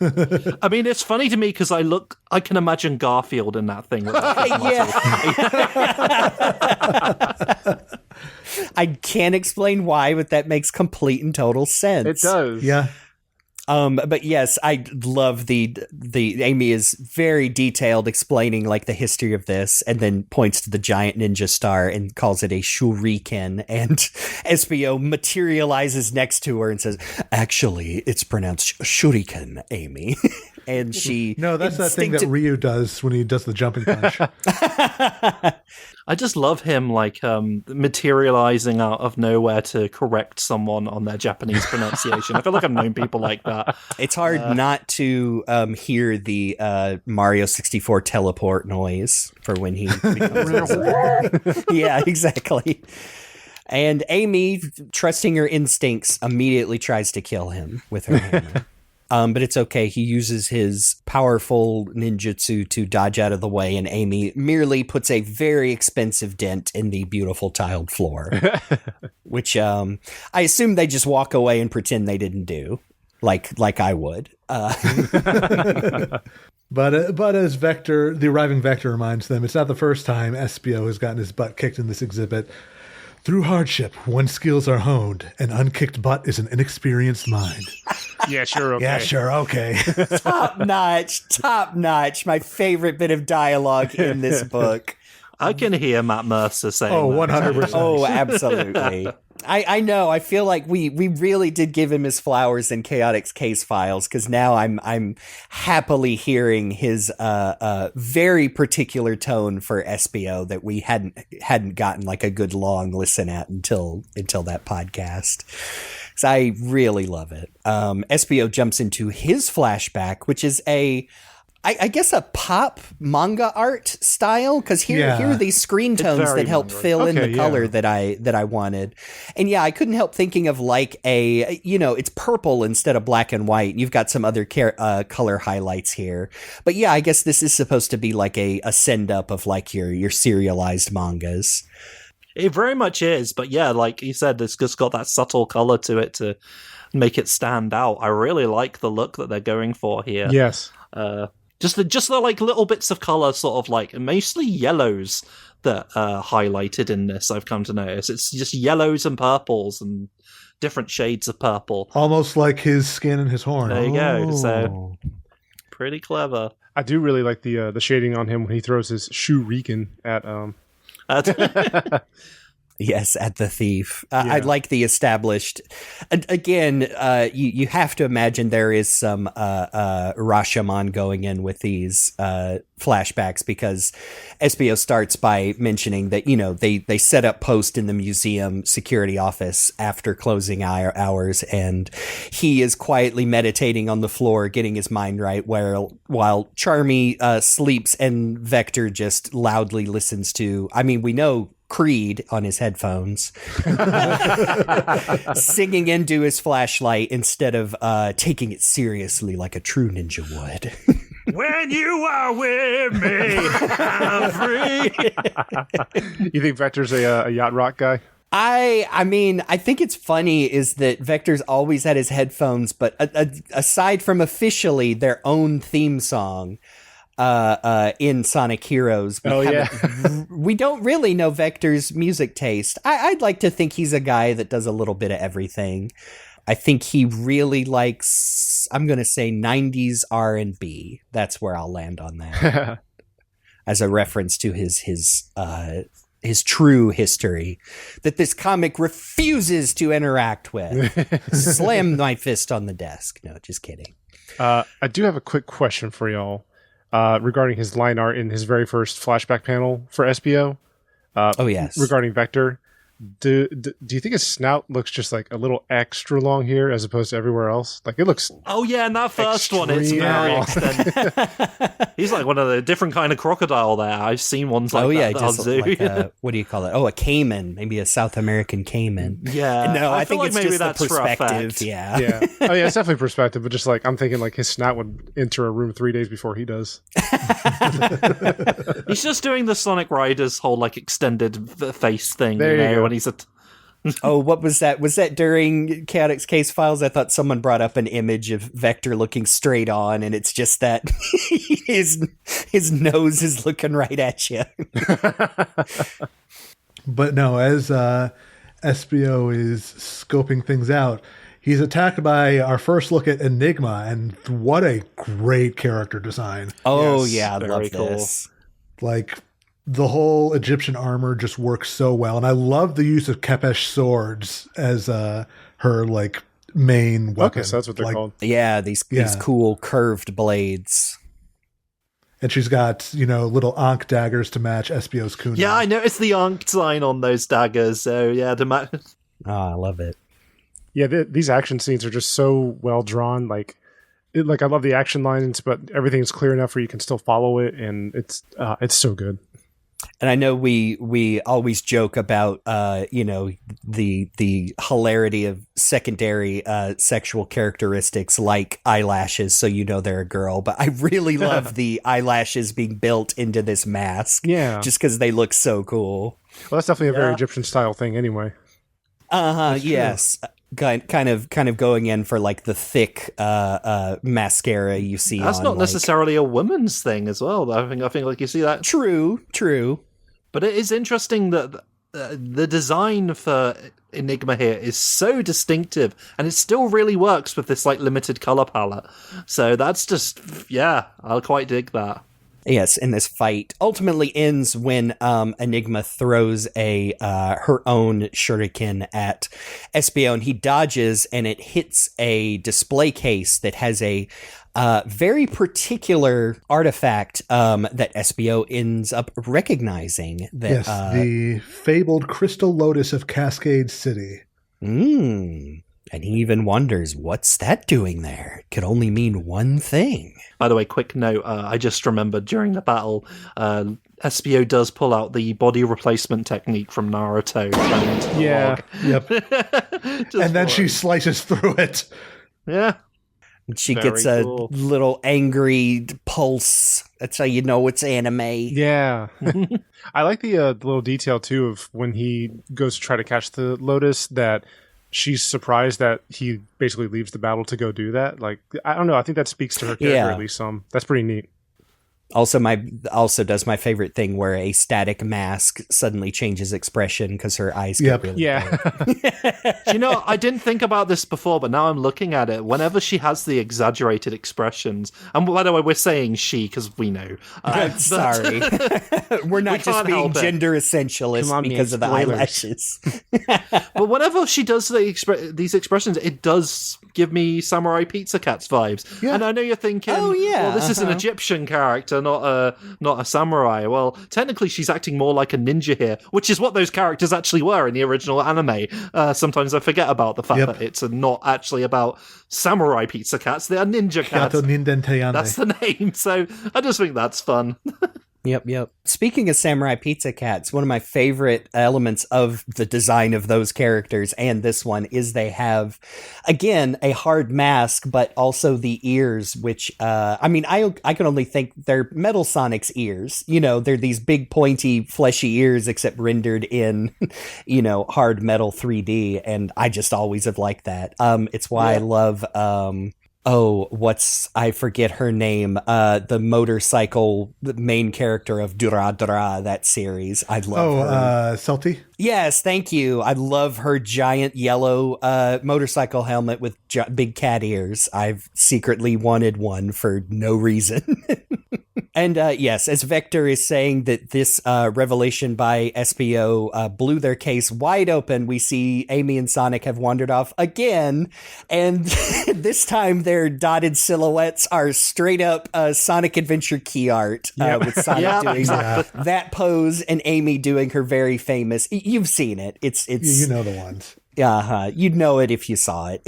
Speaker 2: I mean, it's funny to me because I can imagine Garfield in that thing. With
Speaker 1: I can't explain why, but that makes complete and total sense.
Speaker 5: It does.
Speaker 4: Yeah.
Speaker 1: But yes, I love the Amy is very detailed explaining like the history of this, and then points to the giant ninja star and calls it a shuriken. And Espio materializes next to her and says, "Actually, it's pronounced shuriken, Amy." And she
Speaker 4: that's that thing that Ryu does when he does the jumping punch.
Speaker 2: I just love him like materializing out of nowhere to correct someone on their Japanese pronunciation. I feel like I've known people like that.
Speaker 1: It's hard not to hear the Mario 64 teleport noise for when he becomes Yeah, exactly. And Amy, trusting her instincts, immediately tries to kill him with her hammer. But it's okay. He uses his powerful ninjutsu to dodge out of the way, and Amy merely puts a very expensive dent in the beautiful tiled floor, which I assume they just walk away and pretend they didn't do, like I would.
Speaker 4: But as Vector, the arriving Vector reminds them, it's not the first time Espio has gotten his butt kicked in this exhibit. Through hardship, one's skills are honed. An unkicked butt is an inexperienced mind.
Speaker 5: Yeah, sure, okay.
Speaker 4: Yeah, sure, okay.
Speaker 1: Top notch. My favorite bit of dialogue in this book.
Speaker 2: I can hear Matt Mercer saying
Speaker 4: Oh,
Speaker 2: that.
Speaker 4: 100%.
Speaker 1: Oh, absolutely. I know. I feel like we really did give him his flowers in Chaotix Casefiles, because now I'm happily hearing his very particular tone for Espio that we hadn't gotten like a good long listen at until that podcast. So I really love it. Espio jumps into his flashback, which is I guess a pop manga art style, because here are these screen tones that help fill in the color that I wanted. And yeah, I couldn't help thinking of like it's purple instead of black and white. You've got some other color highlights here. But yeah, I guess this is supposed to be like a send up of like your serialized mangas.
Speaker 2: It very much is, but yeah, like you said, it's just got that subtle color to it to make it stand out. I really like the look that they're going for here.
Speaker 5: Yes.
Speaker 2: Just the like little bits of color, sort of like mostly yellows that are highlighted in this. I've come to notice it's just yellows and purples and different shades of purple,
Speaker 4: almost like his skin and his horn.
Speaker 2: There you go. So pretty clever.
Speaker 5: I do really like the shading on him when he throws his shuriken at
Speaker 1: Yes, at the thief. I like the established. Again, you have to imagine there is some Rashomon going in with these flashbacks, because Espio starts by mentioning that, they set up post in the museum security office after closing hours, and he is quietly meditating on the floor, getting his mind right, while Charmy sleeps and Vector just loudly listens to, we know, Creed on his headphones, singing into his flashlight instead of taking it seriously like a true ninja would.
Speaker 2: When you are with me, I'm free.
Speaker 5: You think Vector's a yacht rock guy?
Speaker 1: I think it's funny is that Vector's always had his headphones, but aside from officially their own theme song, in Sonic Heroes, we don't really know Vector's music taste. I'd like to think he's a guy that does a little bit of everything. I think he really likes, I'm going to say 90s R&B. That's where I'll land on that. As a reference to his true history that this comic refuses to interact with. Slam my fist on the desk. No, just kidding.
Speaker 5: I do have a quick question for y'all regarding his line art in his very first flashback panel for Espio.
Speaker 1: Oh, yes.
Speaker 5: Regarding Vector. Do you think his snout looks just like a little extra long here as opposed to everywhere else? Like it looks.
Speaker 2: Oh yeah, and that first one, it's very extended. He's like one of the different kind of crocodile there. I've seen ones like that.
Speaker 1: Just like a, what do you call it? Oh, a caiman, maybe a South American caiman.
Speaker 2: Yeah,
Speaker 1: no, I think
Speaker 2: like
Speaker 1: it's
Speaker 2: maybe
Speaker 1: just
Speaker 2: that's
Speaker 1: the perspective. Yeah.
Speaker 5: Oh yeah, it's definitely perspective. But just like I'm thinking, like his snout would enter a room 3 days before he does.
Speaker 2: He's just doing the Sonic Riders whole like extended face thing.
Speaker 5: There you go.
Speaker 2: When he's
Speaker 1: Oh, what was that? Was that during Chaotix Casefiles? I thought someone brought up an image of Vector looking straight on, and it's just that his nose is looking right at you.
Speaker 4: But no, as Espio is scoping things out, he's attacked by our first look at Enigma, and what a great character design.
Speaker 1: Oh,
Speaker 2: Yes,
Speaker 1: yeah, I love
Speaker 2: very cool.
Speaker 1: this.
Speaker 4: Like, the whole Egyptian armor just works so well. And I love the use of Kepesh swords as her, like, main weapon.
Speaker 5: Okay, so that's what they're called.
Speaker 1: Yeah, these cool curved blades.
Speaker 4: And she's got, little Ankh daggers to match Espio's kunai.
Speaker 2: Yeah, I noticed the Ankh sign on those daggers. So yeah,
Speaker 1: Oh, I love it.
Speaker 5: Yeah, these action scenes are just so well drawn. Like I love the action lines, but everything's clear enough where you can still follow it, and it's so good.
Speaker 1: And I know we always joke about the hilarity of secondary sexual characteristics like eyelashes, so they're a girl. But I really love the eyelashes being built into this mask.
Speaker 5: Yeah,
Speaker 1: just because they look so cool.
Speaker 5: Well, that's definitely a very Egyptian style thing, anyway.
Speaker 1: Yes. Kind of going in for like the thick mascara you see.
Speaker 2: That's not necessarily a woman's thing as well. I think like you see that.
Speaker 1: True.
Speaker 2: But it is interesting that the design for Enigma here is so distinctive, and it still really works with this like limited color palette. So that's just I'll quite dig that.
Speaker 1: Yes, and this fight ultimately ends when Enigma throws her own shuriken at Espio, and he dodges, and it hits a display case that has a very particular artifact that Espio ends up recognizing. That,
Speaker 4: yes, the fabled crystal lotus of Cascade City.
Speaker 1: And he even wonders, what's that doing there? It could only mean one thing.
Speaker 2: By the way, quick note, I just remembered during the battle, Espio does pull out the body replacement technique from Naruto.
Speaker 4: Yep. And then she slices through it.
Speaker 2: Yeah.
Speaker 1: She
Speaker 2: Very
Speaker 1: gets a
Speaker 2: cool.
Speaker 1: little angry pulse. That's how you know it's anime.
Speaker 5: Yeah. I like the little detail, too, of when he goes to try to catch the lotus, that she's surprised that he basically leaves the battle to go do that. Like, I don't know. I think that speaks to her character at least some. That's pretty neat.
Speaker 1: Also does my favorite thing where a static mask suddenly changes expression because her eyes get really big.
Speaker 2: I didn't think about this before, but now I'm looking at it. Whenever she has the exaggerated expressions, and by the way, we're saying she because we know.
Speaker 1: Sorry, we're not just being gender essentialist because of the eyelashes.
Speaker 2: But whenever she does these expressions, it does give me Samurai Pizza Cats vibes. Yeah. And I know you're thinking, well, this is an Egyptian character, not a samurai. Well, technically she's acting more like a ninja here, which is what those characters actually were in the original anime. Sometimes I forget about the fact that it's not actually about samurai pizza cats, they are ninja cats. That's the name, so I just think that's fun.
Speaker 1: Yep. Speaking of Samurai Pizza Cats, one of my favorite elements of the design of those characters and this one is they have, again, a hard mask, but also the ears, which, I can only think they're Metal Sonic's ears. They're these big, pointy, fleshy ears, except rendered in, hard metal 3D, and I just always have liked that. It's why I love... I forget her name, the motorcycle main character of Dura Dura, that series. I love her.
Speaker 4: Salty?
Speaker 1: Yes, thank you. I love her giant yellow motorcycle helmet with big cat ears. I've secretly wanted one for no reason. And yes, as Vector is saying that this revelation by Espio blew their case wide open, we see Amy and Sonic have wandered off again. And this time their dotted silhouettes are straight up Sonic Adventure key art with Sonic doing that pose and Amy doing her very famous. You've seen it. It's
Speaker 4: you know the ones.
Speaker 1: You'd know it if you saw it.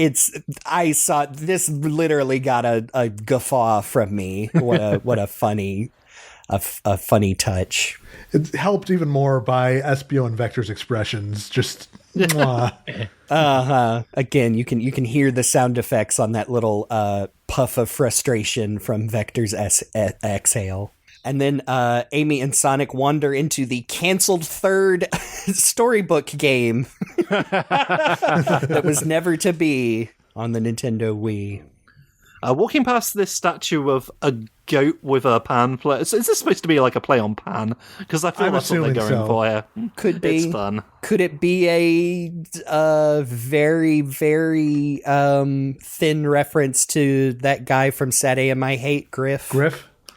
Speaker 1: I saw this literally got a guffaw from me. What a funny touch.
Speaker 4: It helped even more by Espio and Vector's expressions. Just
Speaker 1: again, you can hear the sound effects on that little puff of frustration from Vector's exhale. And then Amy and Sonic wander into the canceled third storybook game that was never to be on the Nintendo Wii.
Speaker 2: Walking past this statue of a goat with a pan play. Is this supposed to be like a play on pan? Because I feel that's what they're going for here.
Speaker 1: Could be.
Speaker 2: It's fun.
Speaker 1: Could it be a very, very thin reference to that guy from Sad AM I Hate, Griff?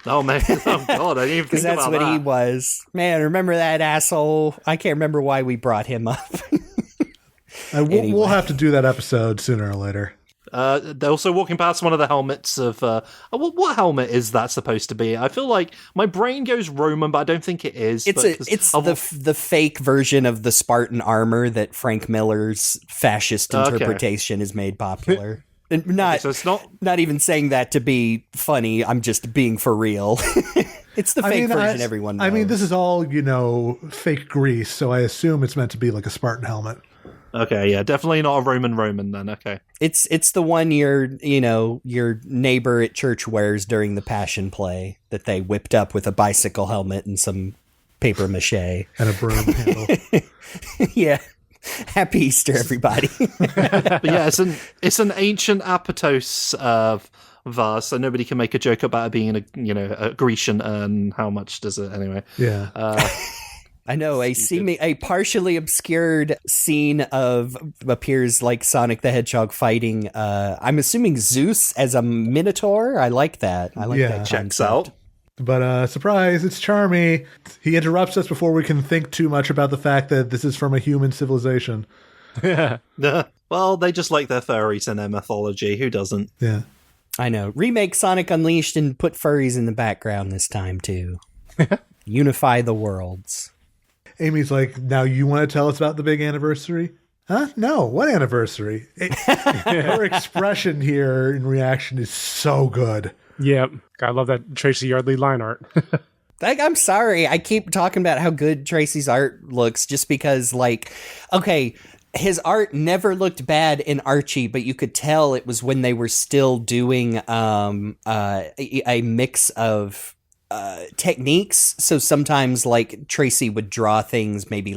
Speaker 2: Oh, man. Oh, God. I didn't even think about that.
Speaker 1: Because that's what he was. Man, remember that asshole? I can't remember why we brought him up.
Speaker 4: Anyway. We'll have to do that episode sooner or later.
Speaker 2: They're also walking past one of the helmets of... what helmet is that supposed to be? I feel like my brain goes Roman, but I don't think it is.
Speaker 1: It's the fake version of the Spartan armor that Frank Miller's fascist interpretation has made popular. And so it's not even saying that to be funny. I'm just being for real. It's the fake version everyone knows.
Speaker 4: I mean, this is all, fake grease, so I assume it's meant to be like a Spartan helmet.
Speaker 2: Okay, yeah, definitely not a Roman then, okay.
Speaker 1: It's the one your neighbor at church wears during the Passion Play that they whipped up with a bicycle helmet and some paper mache.
Speaker 4: And a broom handle.
Speaker 1: Yeah. Happy Easter, everybody.
Speaker 2: But yeah, it's an ancient Apatos vase, so nobody can make a joke about it being a Grecian urn. How much does it anyway?
Speaker 4: Yeah.
Speaker 1: I know a partially obscured scene appears like Sonic the Hedgehog fighting. I'm assuming Zeus as a Minotaur. I like that. That
Speaker 2: checks out.
Speaker 4: But surprise, it's Charmy. He interrupts us before we can think too much about the fact that this is from a human civilization.
Speaker 2: Yeah. Well, they just like their furries in their mythology. Who doesn't?
Speaker 4: Yeah.
Speaker 1: I know. Remake Sonic Unleashed and put furries in the background this time, too. Unify the worlds.
Speaker 4: Amy's like, now you want to tell us about the big anniversary? Huh? No, what anniversary? Her expression here in reaction is so good.
Speaker 5: Yeah, I love that Tracy Yardley line art.
Speaker 1: I'm sorry, I keep talking about how good Tracy's art looks just because, his art never looked bad in Archie, but you could tell it was when they were still doing a mix of techniques. So sometimes Tracy would draw things maybe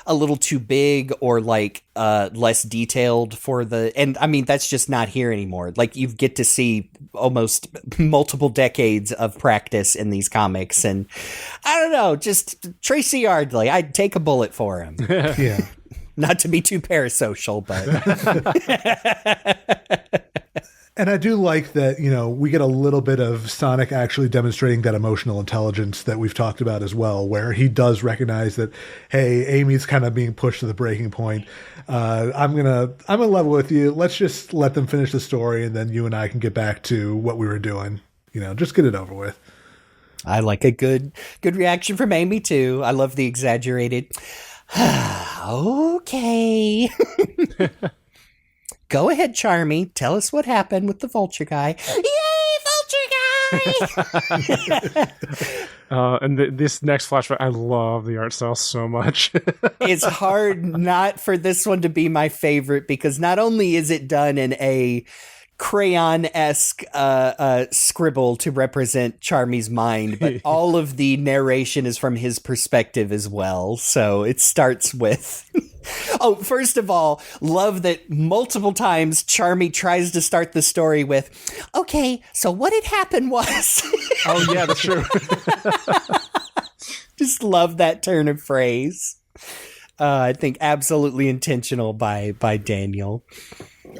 Speaker 1: a little too big or less detailed for and I mean that's just not here anymore. You get to see almost multiple decades of practice in these comics, and I don't know, just Tracy Yardley, I'd take a bullet for him.
Speaker 4: Yeah.
Speaker 1: Not to be too parasocial, but
Speaker 4: And I do like that, we get a little bit of Sonic actually demonstrating that emotional intelligence that we've talked about as well, where he does recognize that, hey, Amy's kind of being pushed to the breaking point. I'm gonna level with you. Let's just let them finish the story, and then you and I can get back to what we were doing. Just get it over with.
Speaker 1: I like a good reaction from Amy too. I love the exaggerated. Okay. Go ahead, Charmy. Tell us what happened with the vulture guy. Yay, vulture guy!
Speaker 5: And this next flashback, I love the art style so much.
Speaker 1: It's hard not for this one to be my favorite because not only is it done in a crayon-esque scribble to represent Charmy's mind, but all of the narration is from his perspective as well. So it starts with... Oh, first of all, love that multiple times Charmy tries to start the story with, okay, so what had happened was...
Speaker 5: Oh, yeah, that's true.
Speaker 1: Just love that turn of phrase. I think absolutely intentional by Daniel.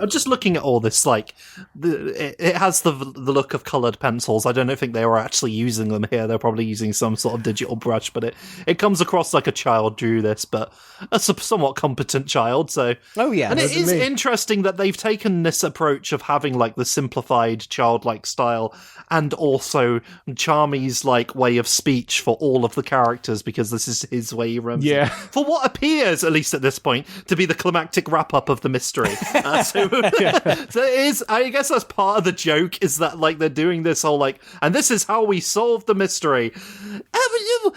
Speaker 2: I'm just looking at all this, like, it has the look of coloured pencils. I don't think they were actually using them here. They're probably using some sort of digital brush, but it comes across like a child drew this, but a somewhat competent child, so...
Speaker 1: Oh, yeah.
Speaker 2: And it is interesting that they've taken this approach of having, like, the simplified childlike style and also Charmy's, like, way of speech for all of the characters, because this is his way he runs it. For what appears, at least at this point, to be the climactic wrap-up of the mystery. So it is, I guess that's part of the joke, is that, like, they're doing this whole, like, and this is how we solved the mystery. And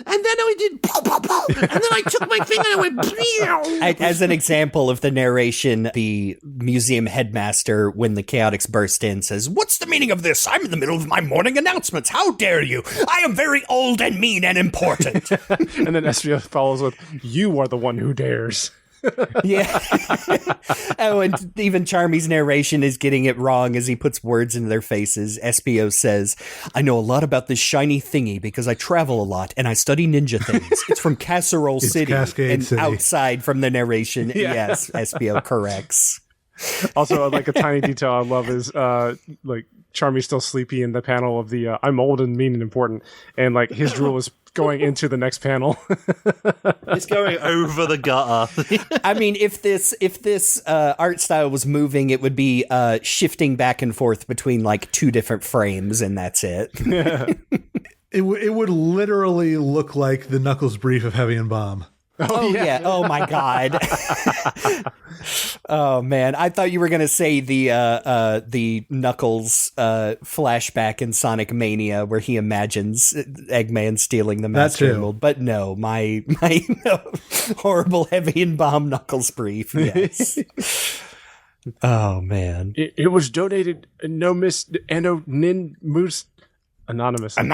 Speaker 2: then I did pow, pow, pow, and then I took my finger and I went pew.
Speaker 1: As an example of the narration, the museum headmaster, when the Chaotix burst in, says, "What's the meaning of this? I'm in the middle of my morning announcements. How dare you? I am very old and mean and important."
Speaker 5: And then Espio follows with, "You are the one who dares."
Speaker 1: Yeah. Oh, and even Charmy's narration is getting it wrong as he puts words into their faces. Espio says, "I know a lot about this shiny thingy because I travel a lot and I study ninja things. It's from Casserole City."
Speaker 4: Cascade
Speaker 1: and
Speaker 4: City.
Speaker 1: Outside from the narration, yes, Espio corrects.
Speaker 5: Also, like, a tiny detail I love is, like, Charmy's still sleepy in the panel of the I'm old and mean and important, and, like, his drool is going into the next panel.
Speaker 2: It's going over the gutter.
Speaker 1: I mean, if this art style was moving, it would be shifting back and forth between, like, two different frames, and that's it.
Speaker 4: It would literally look like the Knuckles brief of Heavy and Bomb.
Speaker 1: Oh yeah. Oh my God. Oh man, I thought you were gonna say the Knuckles flashback in Sonic Mania where he imagines Eggman stealing the Master Emerald, but no, my horrible Heavy and Bomb Knuckles brief. Yes. Oh man,
Speaker 5: it was donated. No miss. No nin moose. Anonymously.
Speaker 2: I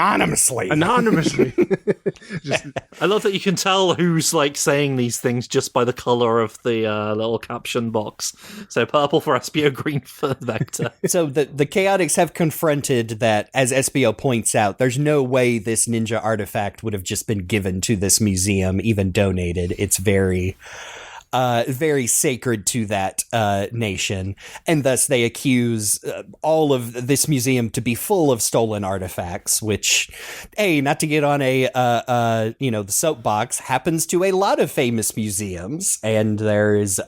Speaker 2: love that you can tell who's, like, saying these things just by the colour of the little caption box. So purple for Espio, green for Vector.
Speaker 1: So the Chaotix have confronted that, as Espio points out, there's no way this ninja artifact would have just been given to this museum, even donated. It's very sacred to that nation, and thus they accuse all of this museum to be full of stolen artifacts, which, not to get on the soapbox, happens to a lot of famous museums, and there's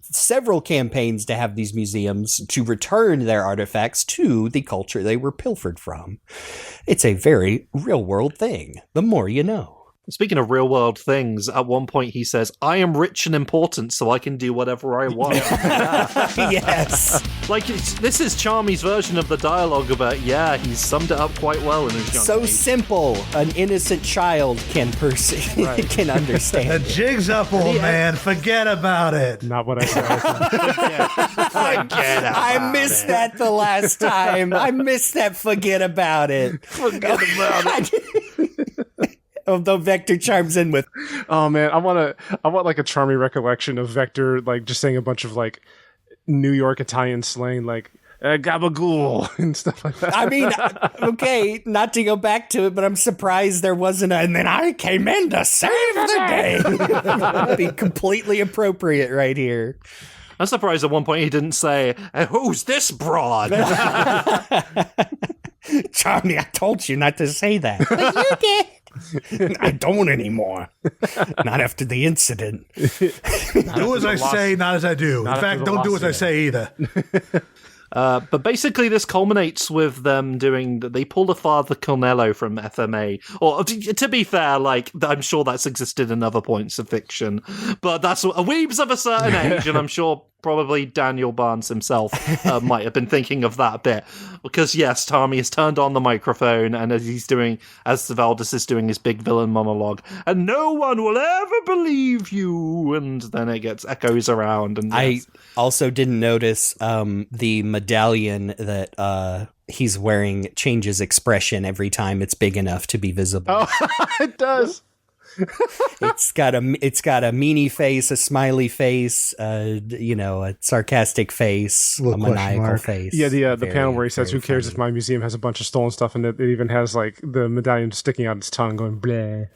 Speaker 1: several campaigns to have these museums to return their artifacts to the culture they were pilfered from. It's a very real-world thing. The more you know.
Speaker 2: Speaking of real world things, at one point he says, "I am rich and important, so I can do whatever I want."
Speaker 1: Yes.
Speaker 2: Like, this is Charmy's version of the dialogue about, he's summed it up quite well in his young
Speaker 1: So
Speaker 2: age.
Speaker 1: simple, an innocent child can can understand.
Speaker 4: The jig's up, old man. Forget about it.
Speaker 5: Not what I said.
Speaker 2: Forget about
Speaker 1: I missed that the last time. I missed that. Forget about it.
Speaker 2: Forget about it.
Speaker 1: Although Vector chimes in with,
Speaker 5: "Oh man, I want like a Charmy recollection of Vector, like, just saying a bunch of, like, New York Italian slang, like gabagool and stuff like that."
Speaker 1: I mean, okay, not to go back to it, but I'm surprised there wasn't and then I came in to save the day. That'd be completely appropriate right here.
Speaker 2: I'm surprised at one point he didn't say, "Who's this broad?"
Speaker 1: Charmy, I told you not to say that. But you did. I don't anymore. Not after the incident.
Speaker 4: Do as I say, not as I do. In fact, don't do as I say either.
Speaker 2: But basically this culminates with them they pull the Father Cornello from FMA. Or, to be fair, like, I'm sure that's existed in other points of fiction. But that's weebs of a certain age, and I'm sure probably Daniel Barnes himself might have been thinking of that bit. Because yes, Charmy has turned on the microphone, and as Valdis is doing his big villain monologue, and no one will ever believe you, and then it gets echoes around. And yes.
Speaker 1: I also didn't notice the medallion that he's wearing changes expression every time it's big enough to be visible.
Speaker 5: Oh, it does.
Speaker 1: It's got a meanie face, a smiley face, a sarcastic face, a maniacal face.
Speaker 5: Yeah, the panel where he says, "Who cares if my museum has a bunch of stolen stuff?" And it even has like the medallion sticking out its tongue, going bleh.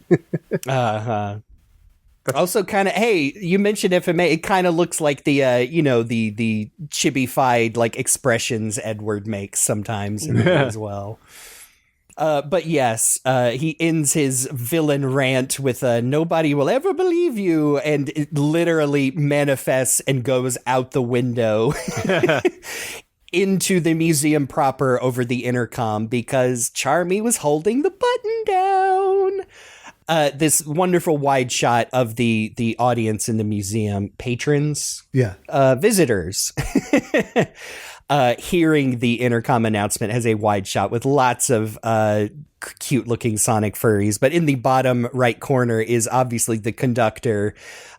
Speaker 1: Also, kind of, hey, you mentioned FMA. It kind of looks like the the chibi-fied like expressions Edward makes sometimes in it as well. But yes, he ends his villain rant with "Nobody will ever believe you," and it literally manifests and goes out the window into the museum proper over the intercom because Charmy was holding the button down. This wonderful wide shot of the audience in the museum, patrons, visitors. Hearing the intercom announcement has a wide shot with lots of cute looking Sonic furries, but in the bottom right corner is obviously the conductor,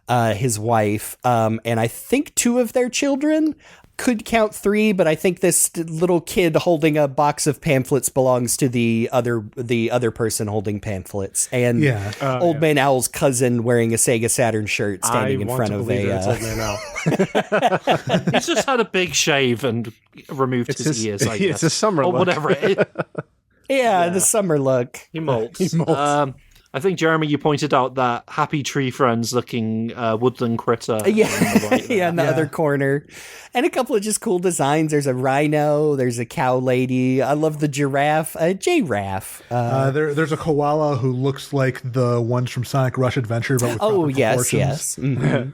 Speaker 1: his wife, and I think 2 of their children. Could count 3, but I think this little kid holding a box of pamphlets belongs to the other person holding pamphlets, and Old Man Owl's cousin wearing a Sega Saturn shirt standing in front of a.
Speaker 5: Old Man Owl.
Speaker 2: He's just had a big shave and removed his ears. I guess.
Speaker 5: It's a summer
Speaker 2: or
Speaker 5: look.
Speaker 2: Whatever it is.
Speaker 1: The summer look.
Speaker 2: He molts. I think, Jeremy, you pointed out that Happy Tree Friends looking woodland critter.
Speaker 1: In the other corner. And a couple of just cool designs. There's a rhino. There's a cow lady. I love the giraffe. J-Raff.
Speaker 4: There's a koala who looks like the ones from Sonic Rush Adventure, but with proper proportions.
Speaker 1: Yes. Mm-hmm.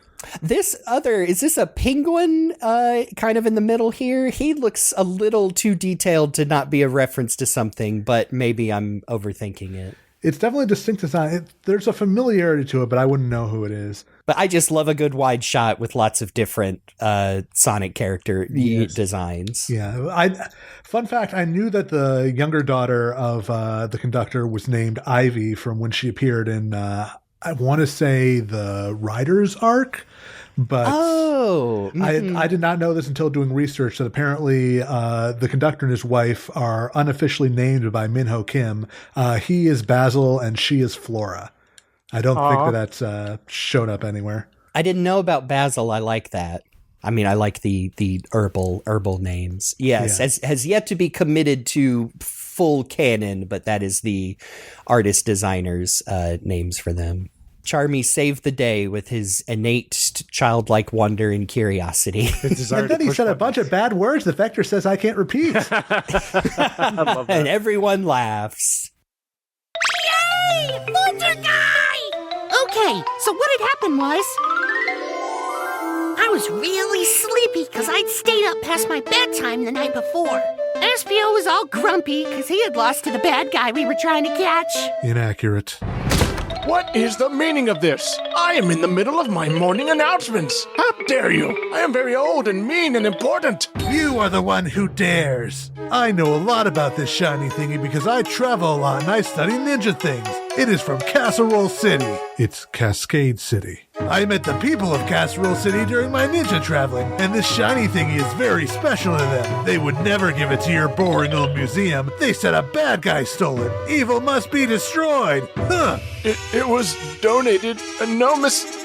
Speaker 1: Is this a penguin kind of in the middle here? He looks a little too detailed to not be a reference to something, but maybe I'm overthinking it.
Speaker 4: It's definitely distinct design. There's a familiarity to it, but I wouldn't know who it is.
Speaker 1: But I just love a good wide shot with lots of different Sonic character designs.
Speaker 4: Yeah. Fun fact, I knew that the younger daughter of the conductor was named Ivy from when she appeared in, I want to say, the Riders arc. But I did not know this until doing research that apparently the conductor and his wife are unofficially named by Minho Kim. He is Basil and she is Flora. I don't think that's showed up anywhere.
Speaker 1: I didn't know about Basil. I like that. I mean, I like the herbal names. Yes, has yet to be committed to full canon, but that is the artist designers' names for them. Charmy saved the day with his innate childlike wonder and curiosity.
Speaker 4: And then he said a bunch of bad words that Vector says I can't repeat.
Speaker 5: I love that.
Speaker 1: And everyone laughs.
Speaker 6: Yay! Vulture guy! Okay, so what had happened was, I was really sleepy because I'd stayed up past my bedtime the night before. Espio was all grumpy because he had lost to the bad guy we were trying to catch.
Speaker 4: Inaccurate.
Speaker 7: What is the meaning of this? I am in the middle of my morning announcements. How dare you? I am very old and mean and important.
Speaker 4: You are the one who dares. I know a lot about this shiny thingy because I travel a lot and I study ninja things. It is from Casserole City. It's Cascade City. I met the people of Casserole City during my ninja traveling, and this shiny thingy is very special to them. They would never give it to your boring old museum. They said a bad guy stole it. Evil must be destroyed. Huh.
Speaker 7: It was donated
Speaker 8: Anonymously.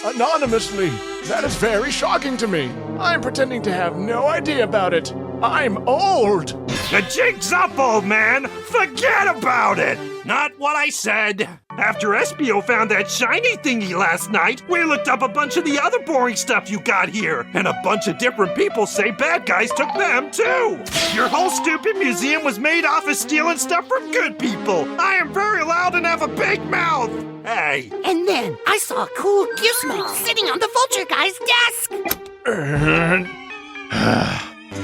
Speaker 7: Anonymously. That is very shocking to me. I'm pretending to have no idea about it. I'm old.
Speaker 8: The jig's up, old man. Forget about it. Not what I said. After Espio found that shiny thingy last night, we looked up a bunch of the other boring stuff you got here, and a bunch of different people say bad guys took them too. Your whole stupid museum was made off of stealing stuff from good people. I am very loud and have a big mouth. Hey.
Speaker 6: And then I saw a cool gizmo sitting on the vulture guy's desk.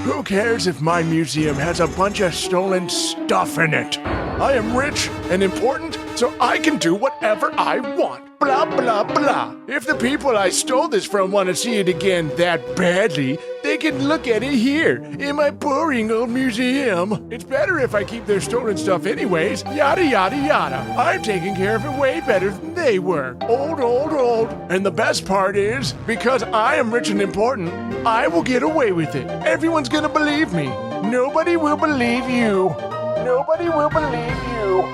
Speaker 7: Who cares if my museum has a bunch of stolen stuff in it? I am rich and important, so I can do whatever I want. Blah, blah, blah. If the people I stole this from want to see it again that badly, they can look at it here, in my boring old museum. It's better if I keep their stolen stuff anyways. Yada, yada, yada. I'm taking care of it way better than they were. Old, old, old. And the best part is, because I am rich and important, I will get away with it. Everyone's gonna believe me. Nobody will believe you. Nobody will believe you.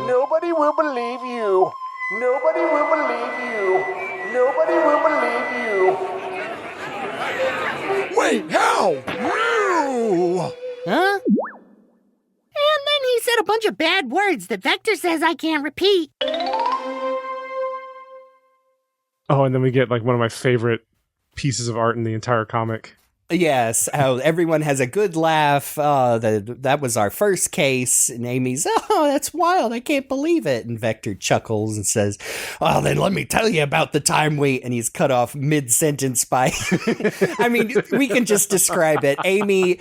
Speaker 7: Nobody will believe you. Nobody will believe you. Nobody will believe you. Wait, how? No!
Speaker 6: Huh? And then he said a bunch of bad words that Vector says I can't repeat.
Speaker 5: Oh, and then we get like one of my favorite pieces of art in the entire comic.
Speaker 1: Yes, how everyone has a good laugh. That was our first case. And Amy's, oh, that's wild. I can't believe it. And Vector chuckles and says, well, then let me tell you about the time we... And he's cut off mid-sentence by... I mean, we can just describe it. Amy,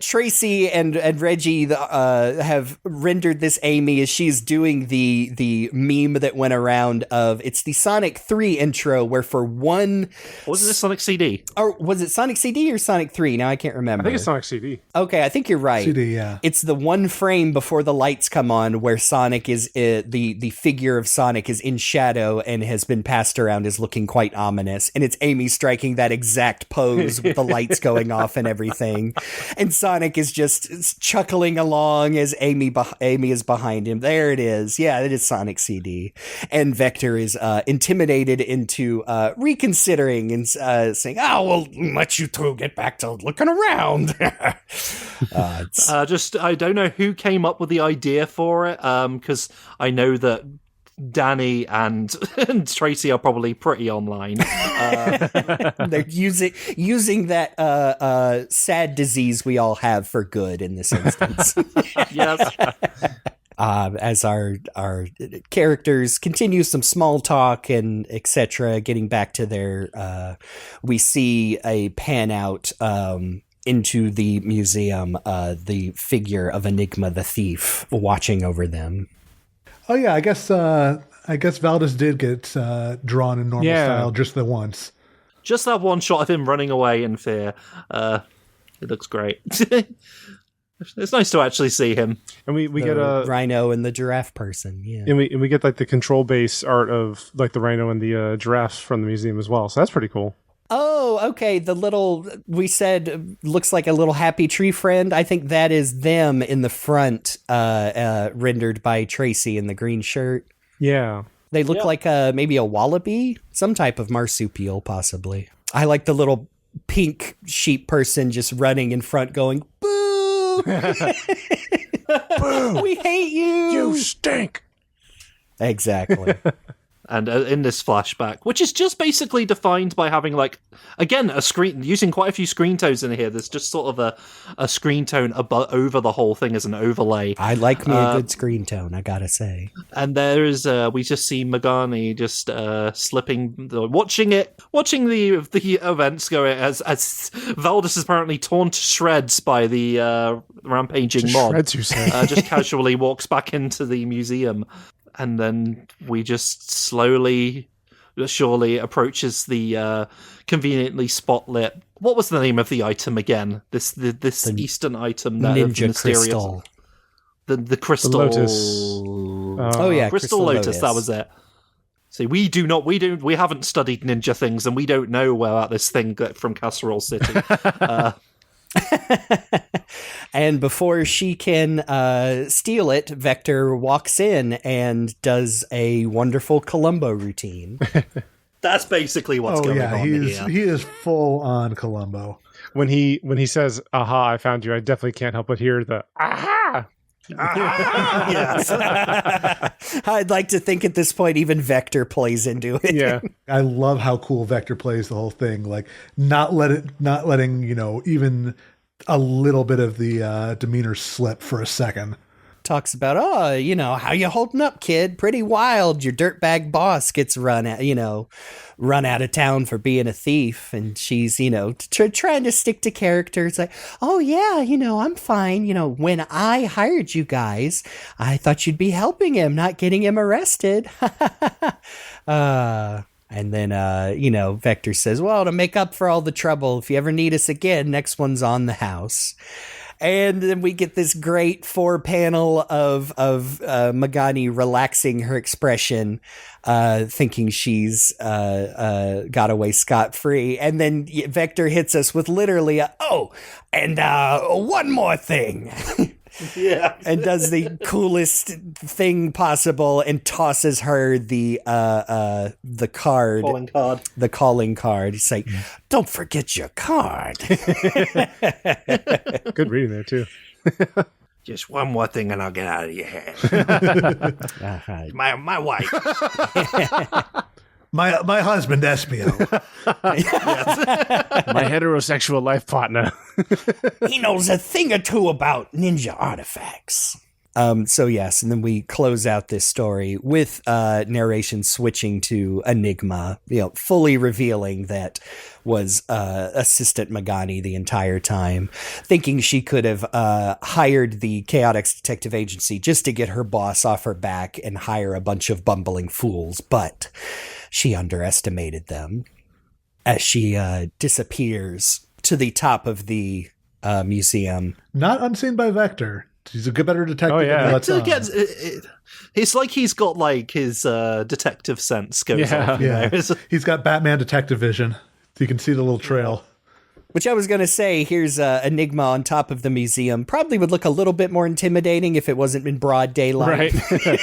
Speaker 1: Tracy, and Reggie have rendered this Amy as she's doing the meme that went around of... It's the Sonic 3 intro where for one...
Speaker 2: Wasn't it Sonic CD?
Speaker 1: Or was it Sonic CD or Sonic 3? Now I can't remember.
Speaker 5: I think it's Sonic CD.
Speaker 1: Okay, I think you're right.
Speaker 4: CD, yeah.
Speaker 1: It's the one frame before the lights come on where Sonic is, the figure of Sonic is in shadow and has been passed around as looking quite ominous. And it's Amy striking that exact pose with the lights going off and everything. And Sonic is just chuckling along as Amy is behind him. There it is. Yeah, it is Sonic CD. And Vector is intimidated into reconsidering and saying, oh, well, let you two get back to looking around.
Speaker 2: I don't know who came up with the idea for it, because I know that Danny and Tracy are probably pretty online.
Speaker 1: They're using that sad disease we all have for good in this instance.
Speaker 2: Yes.
Speaker 1: As our characters continue some small talk and etc., getting back to their, we see a pan out into the museum, the figure of Enigma the thief watching over them.
Speaker 4: Oh yeah, I guess Valdez did get drawn in normal style just the once.
Speaker 2: Just that one shot of him running away in fear. It looks great. It's nice to actually see him.
Speaker 5: And we get a
Speaker 1: rhino and the giraffe person, yeah.
Speaker 5: And we get like the control base art of like the rhino and the giraffes from the museum as well. So that's pretty cool.
Speaker 1: Oh, okay. The little, we said, looks like a little happy tree friend. I think that is them in the front, rendered by Tracy in the green shirt.
Speaker 5: Yeah.
Speaker 1: They look like maybe a wallaby, some type of marsupial, possibly. I like the little pink sheep person just running in front going, boo!
Speaker 7: Boo!
Speaker 1: We hate you!
Speaker 7: You stink!
Speaker 1: Exactly.
Speaker 2: And in this flashback, which is just basically defined by having, like, again, a screen, using quite a few screen tones in here. There's just sort of a screen tone over the whole thing as an overlay.
Speaker 1: I like me a good screen tone, I gotta say.
Speaker 2: And there is, we just see Megani just watching the events going as Valdez is apparently torn to shreds by the rampaging mob.
Speaker 5: Shreds, you say?
Speaker 2: Just casually walks back into the museum. And then we just slowly, surely approaches the conveniently spotlit. What was the name of the item again? This Eastern item that
Speaker 1: Ninja
Speaker 2: mysterious
Speaker 1: crystal.
Speaker 2: The crystal.
Speaker 5: The lotus.
Speaker 1: Oh yeah,
Speaker 2: crystal lotus. That was it. See, we haven't studied ninja things, and we don't know about this thing from Casserole City.
Speaker 1: And before she can steal it, Vector walks in and does a wonderful Columbo routine.
Speaker 2: That's basically what's going on here.
Speaker 4: He is full on Columbo.
Speaker 5: When he says, "Aha, I found you," I definitely can't help but hear the "aha."
Speaker 2: Yes.
Speaker 1: I'd like to think at this point even Vector plays into it.
Speaker 5: Yeah.
Speaker 4: I love how cool Vector plays the whole thing. Like not letting, even a little bit of the demeanor slip for a second.
Speaker 1: talks about, oh, you know, how you holding up, kid? Pretty wild. Your dirtbag boss gets run out of town for being a thief. And she's, you know, trying to stick to characters like, oh, yeah, you know, I'm fine. You know, when I hired you guys, I thought you'd be helping him, not getting him arrested. And then, you know, Vector says, well, to make up for all the trouble, if you ever need us again, next one's on the house. And then we get this great 4-panel of Megani relaxing her expression, thinking she's got away scot-free. And then Vector hits us with literally one more thing.
Speaker 2: Yeah.
Speaker 1: And does the coolest thing possible and tosses her the card. The calling card. He's like, don't forget your card.
Speaker 5: Good reading there, too.
Speaker 8: Just one more thing and I'll get out of your head. My wife.
Speaker 4: My husband, Espio.
Speaker 5: My heterosexual life partner.
Speaker 1: He knows a thing or two about ninja artifacts. So yes, and then we close out this story with narration switching to Enigma, you know, fully revealing that was Assistant Megani the entire time, thinking she could have hired the Chaotix Detective Agency just to get her boss off her back and hire a bunch of bumbling fools, but she underestimated them as she disappears to the top of the museum.
Speaker 4: Not unseen by Vector. He's a good, better detective.
Speaker 5: Oh, yeah.
Speaker 2: It's like he's got like his detective sense goes off.
Speaker 4: Yeah. He's got Batman detective vision. So you can see the little trail.
Speaker 1: Which I was going to say, here's Enigma on top of the museum. Probably would look a little bit more intimidating if it wasn't in broad daylight.
Speaker 5: Right.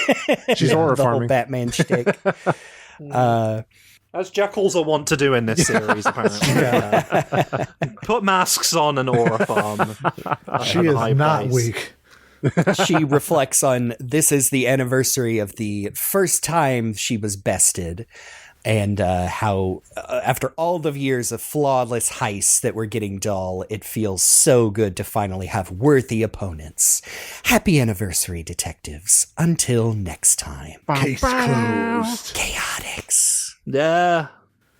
Speaker 5: She's horror
Speaker 1: the
Speaker 5: farming.
Speaker 1: whole Batman shtick.
Speaker 2: As jackals are wont to do in this series, apparently. Put masks on and aura farm.
Speaker 4: She is not weak.
Speaker 1: She reflects on this is the anniversary of the first time she was bested, and how after all the years of flawless heists that were getting dull, it feels so good to finally have worthy opponents. Happy anniversary, detectives. Until next time.
Speaker 4: Case closed.
Speaker 1: Chaotix.
Speaker 2: Yeah.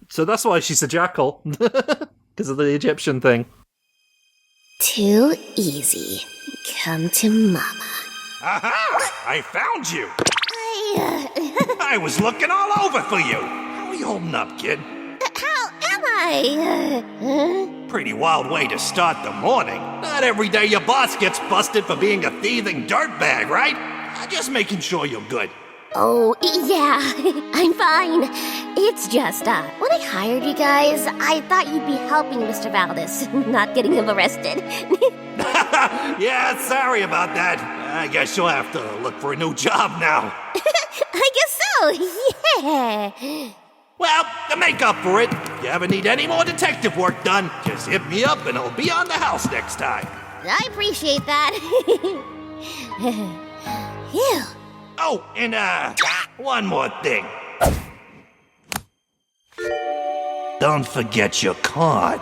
Speaker 2: So that's why she's a jackal. Because of the Egyptian thing.
Speaker 9: Too easy. Come to Mama.
Speaker 8: Aha! I found you! I was looking all over for you! How are you holding up, kid?
Speaker 9: How am I?
Speaker 8: Pretty wild way to start the morning. Not every day your boss gets busted for being a thieving dirtbag, right? Just making sure you're good.
Speaker 9: Oh, yeah, I'm fine. It's just, when I hired you guys, I thought you'd be helping Mr. Valdez, not getting him arrested.
Speaker 8: Yeah, sorry about that. I guess you'll have to look for a new job now.
Speaker 9: I guess so, yeah.
Speaker 8: Well, to make up for it, if you ever need any more detective work done, just hit me up and I'll be on the house next time.
Speaker 9: I appreciate that. Phew.
Speaker 8: Oh, and one more thing. Don't forget your card.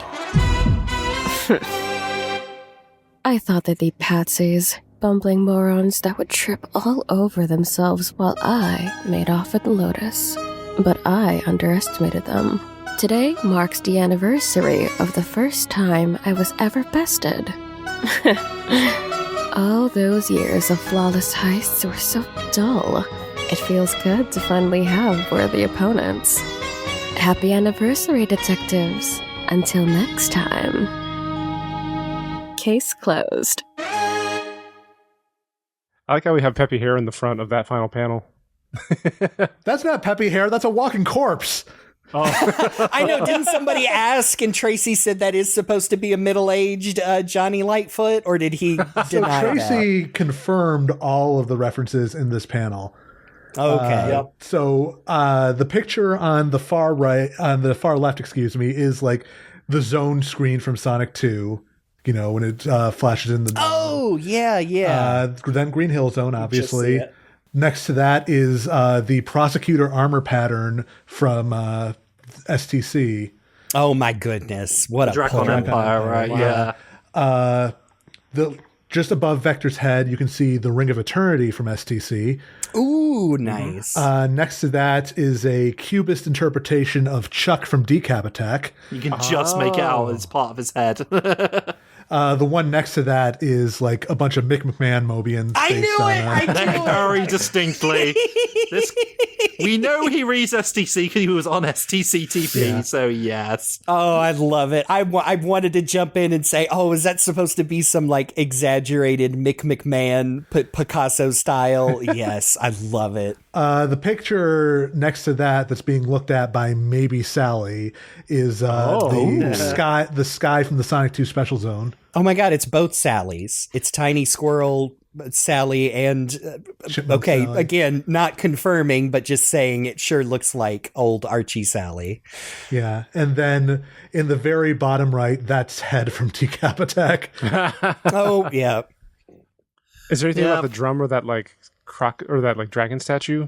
Speaker 10: I thought they'd be patsies, bumbling morons that would trip all over themselves while I made off with Lotus. But I underestimated them. Today marks the anniversary of the first time I was ever bested. All those years of flawless heists were so dull. It feels good to finally have worthy opponents. Happy anniversary, detectives. Until next time. Case closed.
Speaker 5: I like how we have peppy hair in the front of that final panel.
Speaker 4: That's not peppy hair. That's a walking corpse.
Speaker 5: Oh.
Speaker 1: I know. Didn't somebody ask and Tracy said that is supposed to be a middle-aged Johnny Lightfoot, or did he deny
Speaker 4: Tracy confirmed all of the references in this panel.
Speaker 1: Okay.
Speaker 4: So the picture on the far right, on the far left, is like the zone screen from Sonic 2. You know, when it flashes in the.
Speaker 1: Oh, yeah.
Speaker 4: Then Green Hill Zone, obviously. Next to that is the prosecutor armor pattern from STC.
Speaker 1: Oh my goodness! What a
Speaker 2: Dragon Empire, right?
Speaker 1: Wow.
Speaker 4: The just above Vector's head, you can see the Ring of Eternity from STC.
Speaker 1: Ooh, nice.
Speaker 4: Next to that is a cubist interpretation of Chuck from Decap Attack.
Speaker 2: You can just make it out as part of his head.
Speaker 4: The one next to that is like a bunch of Mick McMahon Mobians.
Speaker 1: I knew it! I knew it!
Speaker 2: Very distinctly. We know he reads STC because he was on STC TV, so yes.
Speaker 1: Oh, I love it. I wanted to jump in and say, oh, is that supposed to be some like exaggerated Mick McMahon Picasso style? Yes, I love it.
Speaker 4: The picture next to that that's being looked at by maybe Sally is the sky from the Sonic 2 Special Zone.
Speaker 1: Oh my god, it's both Sallys. It's Tiny Squirrel Sally and
Speaker 4: Sally.
Speaker 1: Again, not confirming, but just saying it sure looks like old Archie Sally.
Speaker 4: Yeah, and then in the very bottom right, that's Head from Decap Attack.
Speaker 1: Oh yeah.
Speaker 5: Is there anything about the drum or that like dragon statue?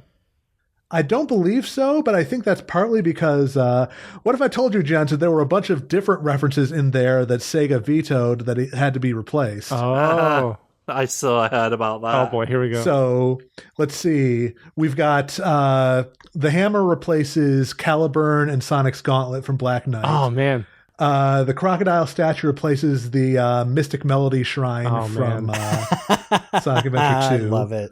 Speaker 4: I don't believe so, but I think that's partly because what if I told you, Jen, that there were a bunch of different references in there that Sega vetoed that it had to be replaced.
Speaker 5: Oh.
Speaker 2: I heard about that.
Speaker 5: Oh boy, here we go.
Speaker 4: So let's see. We've got the hammer replaces Caliburn and Sonic's Gauntlet from Black Knight.
Speaker 5: Oh man.
Speaker 4: The crocodile statue replaces the Mystic Melody Shrine from Sonic Adventure 2.
Speaker 1: I love it.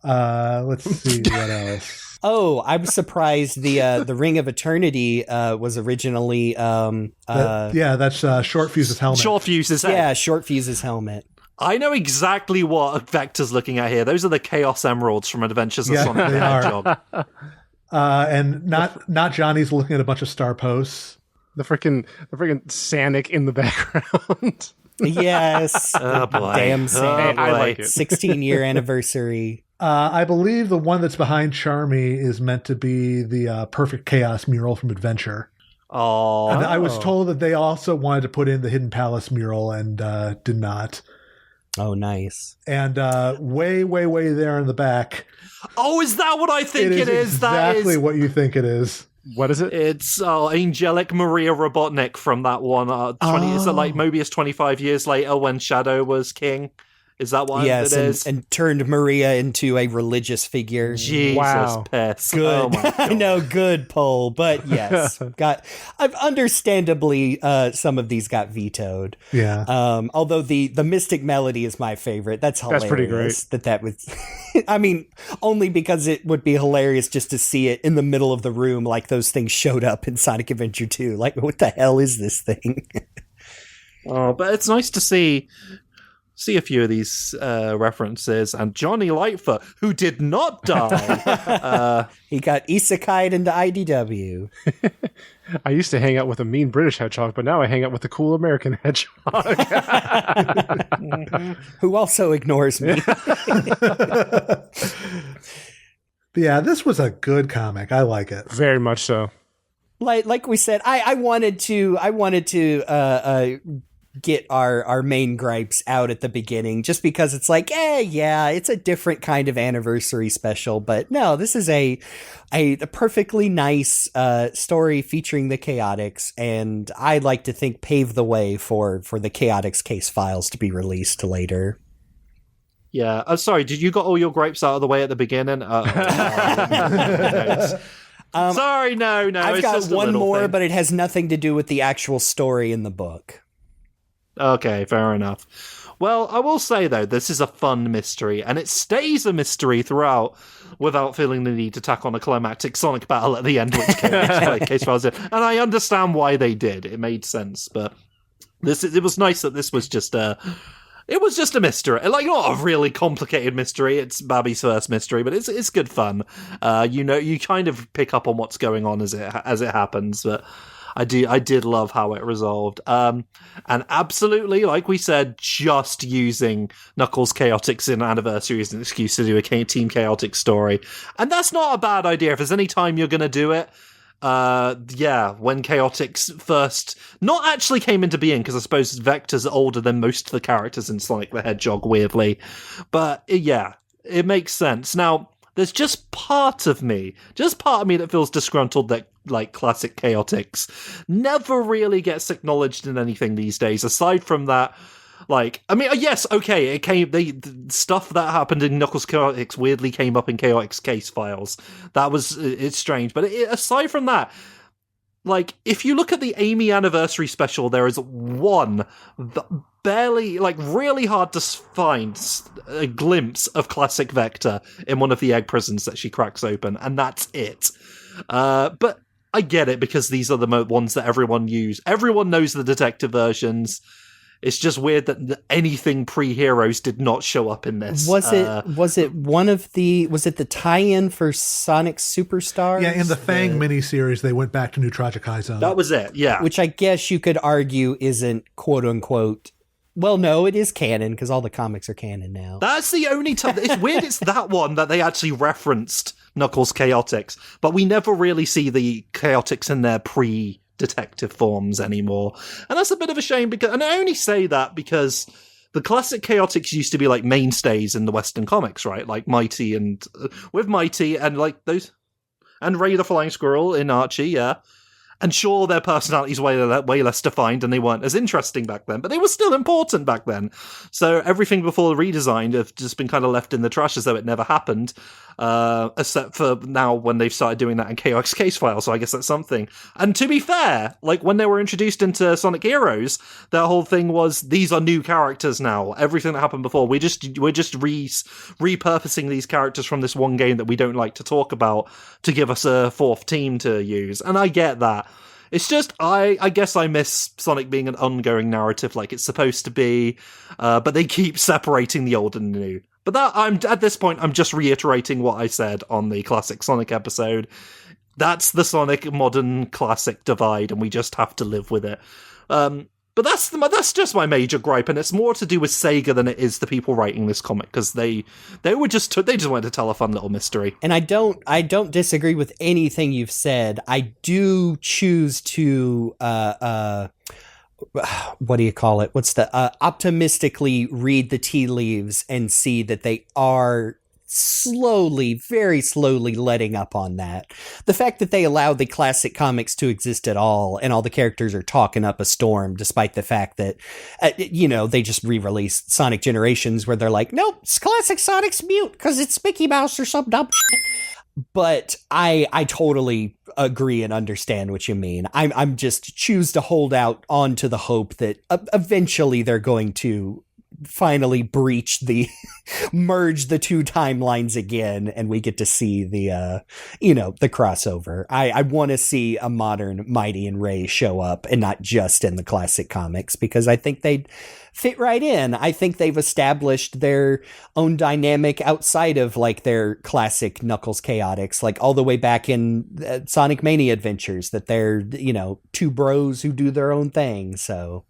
Speaker 4: Let's see what else.
Speaker 1: Oh, I'm surprised the Ring of Eternity was originally
Speaker 4: that's Short Fuse's helmet.
Speaker 2: Short Fuse's head.
Speaker 1: Yeah, Short Fuse's helmet.
Speaker 2: I know exactly what Vector's looking at here. Those are the Chaos Emeralds from Adventures of Sonic the Hedgehog.
Speaker 4: And not Johnny's looking at a bunch of star posts.
Speaker 5: The freaking Sanic in the background.
Speaker 1: Yes.
Speaker 2: Oh boy.
Speaker 1: Damn Sanic.
Speaker 5: I like it.
Speaker 1: 16-year anniversary.
Speaker 4: I believe the one that's behind Charmy is meant to be the Perfect Chaos mural from Adventure.
Speaker 2: Oh.
Speaker 4: And I was told that they also wanted to put in the Hidden Palace mural and did not.
Speaker 1: Oh, nice.
Speaker 4: And way there in the back.
Speaker 2: Oh, is that what I think it is?
Speaker 4: Exactly what you think it is.
Speaker 5: What is it?
Speaker 2: It's Angelic Maria Robotnik from that one. Is it like Mobius 25 years later when Shadow was king? Is that what it is?
Speaker 1: And turned Maria into a religious figure.
Speaker 2: Jesus piss.
Speaker 1: Good.
Speaker 2: Oh my God.
Speaker 1: I know, good poll, but yes. Understandably, some of these got vetoed.
Speaker 4: Yeah.
Speaker 1: Although the Mystic Melody is my favorite. That's hilarious.
Speaker 5: That's pretty great.
Speaker 1: That was... I mean, only because it would be hilarious just to see it in the middle of the room like those things showed up in Sonic Adventure 2. Like, what the hell is this thing?
Speaker 2: Oh, but it's nice to see a few of these references, and Johnny Lightfoot, who did not die.
Speaker 1: He got isekai'd into IDW.
Speaker 5: I used to hang out with a mean British hedgehog, but now I hang out with a cool American hedgehog.
Speaker 1: Who also ignores me.
Speaker 4: Yeah, this was a good comic. I like it.
Speaker 5: Very much so.
Speaker 1: Like we said, I wanted to get our main gripes out at the beginning, just because it's like, it's a different kind of anniversary special. But no, this is a perfectly nice story featuring the Chaotix, and I'd like to think paved the way for the Chaotix Casefiles to be released later.
Speaker 2: Yeah. Oh, sorry. Did you got all your gripes out of the way at the beginning? Sorry, no.
Speaker 1: I've got one more, but it has nothing to do with the actual story in the book.
Speaker 2: Okay, fair enough. Well, I will say, though, this is a fun mystery, and it stays a mystery throughout without feeling the need to tack on a climactic Sonic battle at the end, which Casefiles did. And I understand why they did. It made sense, but it was nice that this was just a mystery. Like, not a really complicated mystery. It's Babby's first mystery, but it's good fun. You kind of pick up on what's going on as it happens, but I did love how it resolved. And absolutely, like we said, just using Knuckles Chaotix in Anniversary as an excuse to do a Team Chaotix story. And that's not a bad idea. If there's any time you're going to do it, when Chaotix first not actually came into being, because I suppose Vector's older than most of the characters in Sonic the Hedgehog, weirdly. But yeah, it makes sense. Now, there's just part of me that feels disgruntled that, like, classic Chaotix never really gets acknowledged in anything these days, aside from that Like, I mean, yes, okay, the stuff that happened in Knuckles Chaotix weirdly came up in Chaotix Casefiles. That was, it's strange. But aside from that, like, if you look at the Amy Anniversary special, there is one barely, like, really hard to find a glimpse of classic Vector in one of the egg prisons that she cracks open, and that's it. But I get it, because these are the ones that everyone use. Everyone knows the detective versions. It's just weird that anything pre-Heroes did not show up in this.
Speaker 1: Was it the tie-in for Sonic Superstars?
Speaker 4: Yeah, in the Fang miniseries, they went back to New Tragic High Zone.
Speaker 2: That was it, yeah.
Speaker 1: Which I guess you could argue isn't quote-unquote... Well, no, it is canon, because all the comics are canon now.
Speaker 2: That's the only time... It's weird it's that one that they actually referenced Knuckles Chaotix, but we never really see the Chaotix in their detective forms anymore, and that's a bit of a shame, because, and I only say that because the classic Chaotix used to be like mainstays in the Western comics, right? Like Mighty and with Mighty and like those, and Ray the Flying Squirrel in Archie, yeah. And sure, their personalities were way less defined and they weren't as interesting back then, but they were still important back then. So everything before the redesign have just been kind of left in the trash as though it never happened, except for now when they've started doing that in Chaotix Casefiles, so I guess that's something. And to be fair, like when they were introduced into Sonic Heroes, their whole thing was, these are new characters now. Everything that happened before, we're just repurposing these characters from this one game that we don't like to talk about to give us a fourth team to use. And I get that. It's just, I guess I miss Sonic being an ongoing narrative like it's supposed to be, but they keep separating the old and the new. But at this point, I'm just reiterating what I said on the classic Sonic episode. That's the Sonic modern classic divide, and we just have to live with it. But that's just my major gripe, and it's more to do with Sega than it is the people writing this comic, because they just wanted to tell a fun little mystery.
Speaker 1: And I don't disagree with anything you've said. I do choose to what do you call it? What's the optimistically read the tea leaves and see that they are very slowly letting up on that. The fact that they allowed the classic comics to exist at all, and all the characters are talking up a storm, despite the fact that, they just re-released Sonic Generations where they're like, nope, classic Sonic's mute because it's Mickey Mouse or some dumb shit. But I totally agree and understand what you mean. I'm just choose to hold out on to the hope that eventually they're going to finally merge the two timelines again, and we get to see the crossover. I want to see a modern Mighty and Ray show up, and not just in the classic comics, because I think they'd fit right in. I think they've established their own dynamic outside of like their classic Knuckles Chaotix, like all the way back in Sonic Mania Adventures, that they're, two bros who do their own thing. So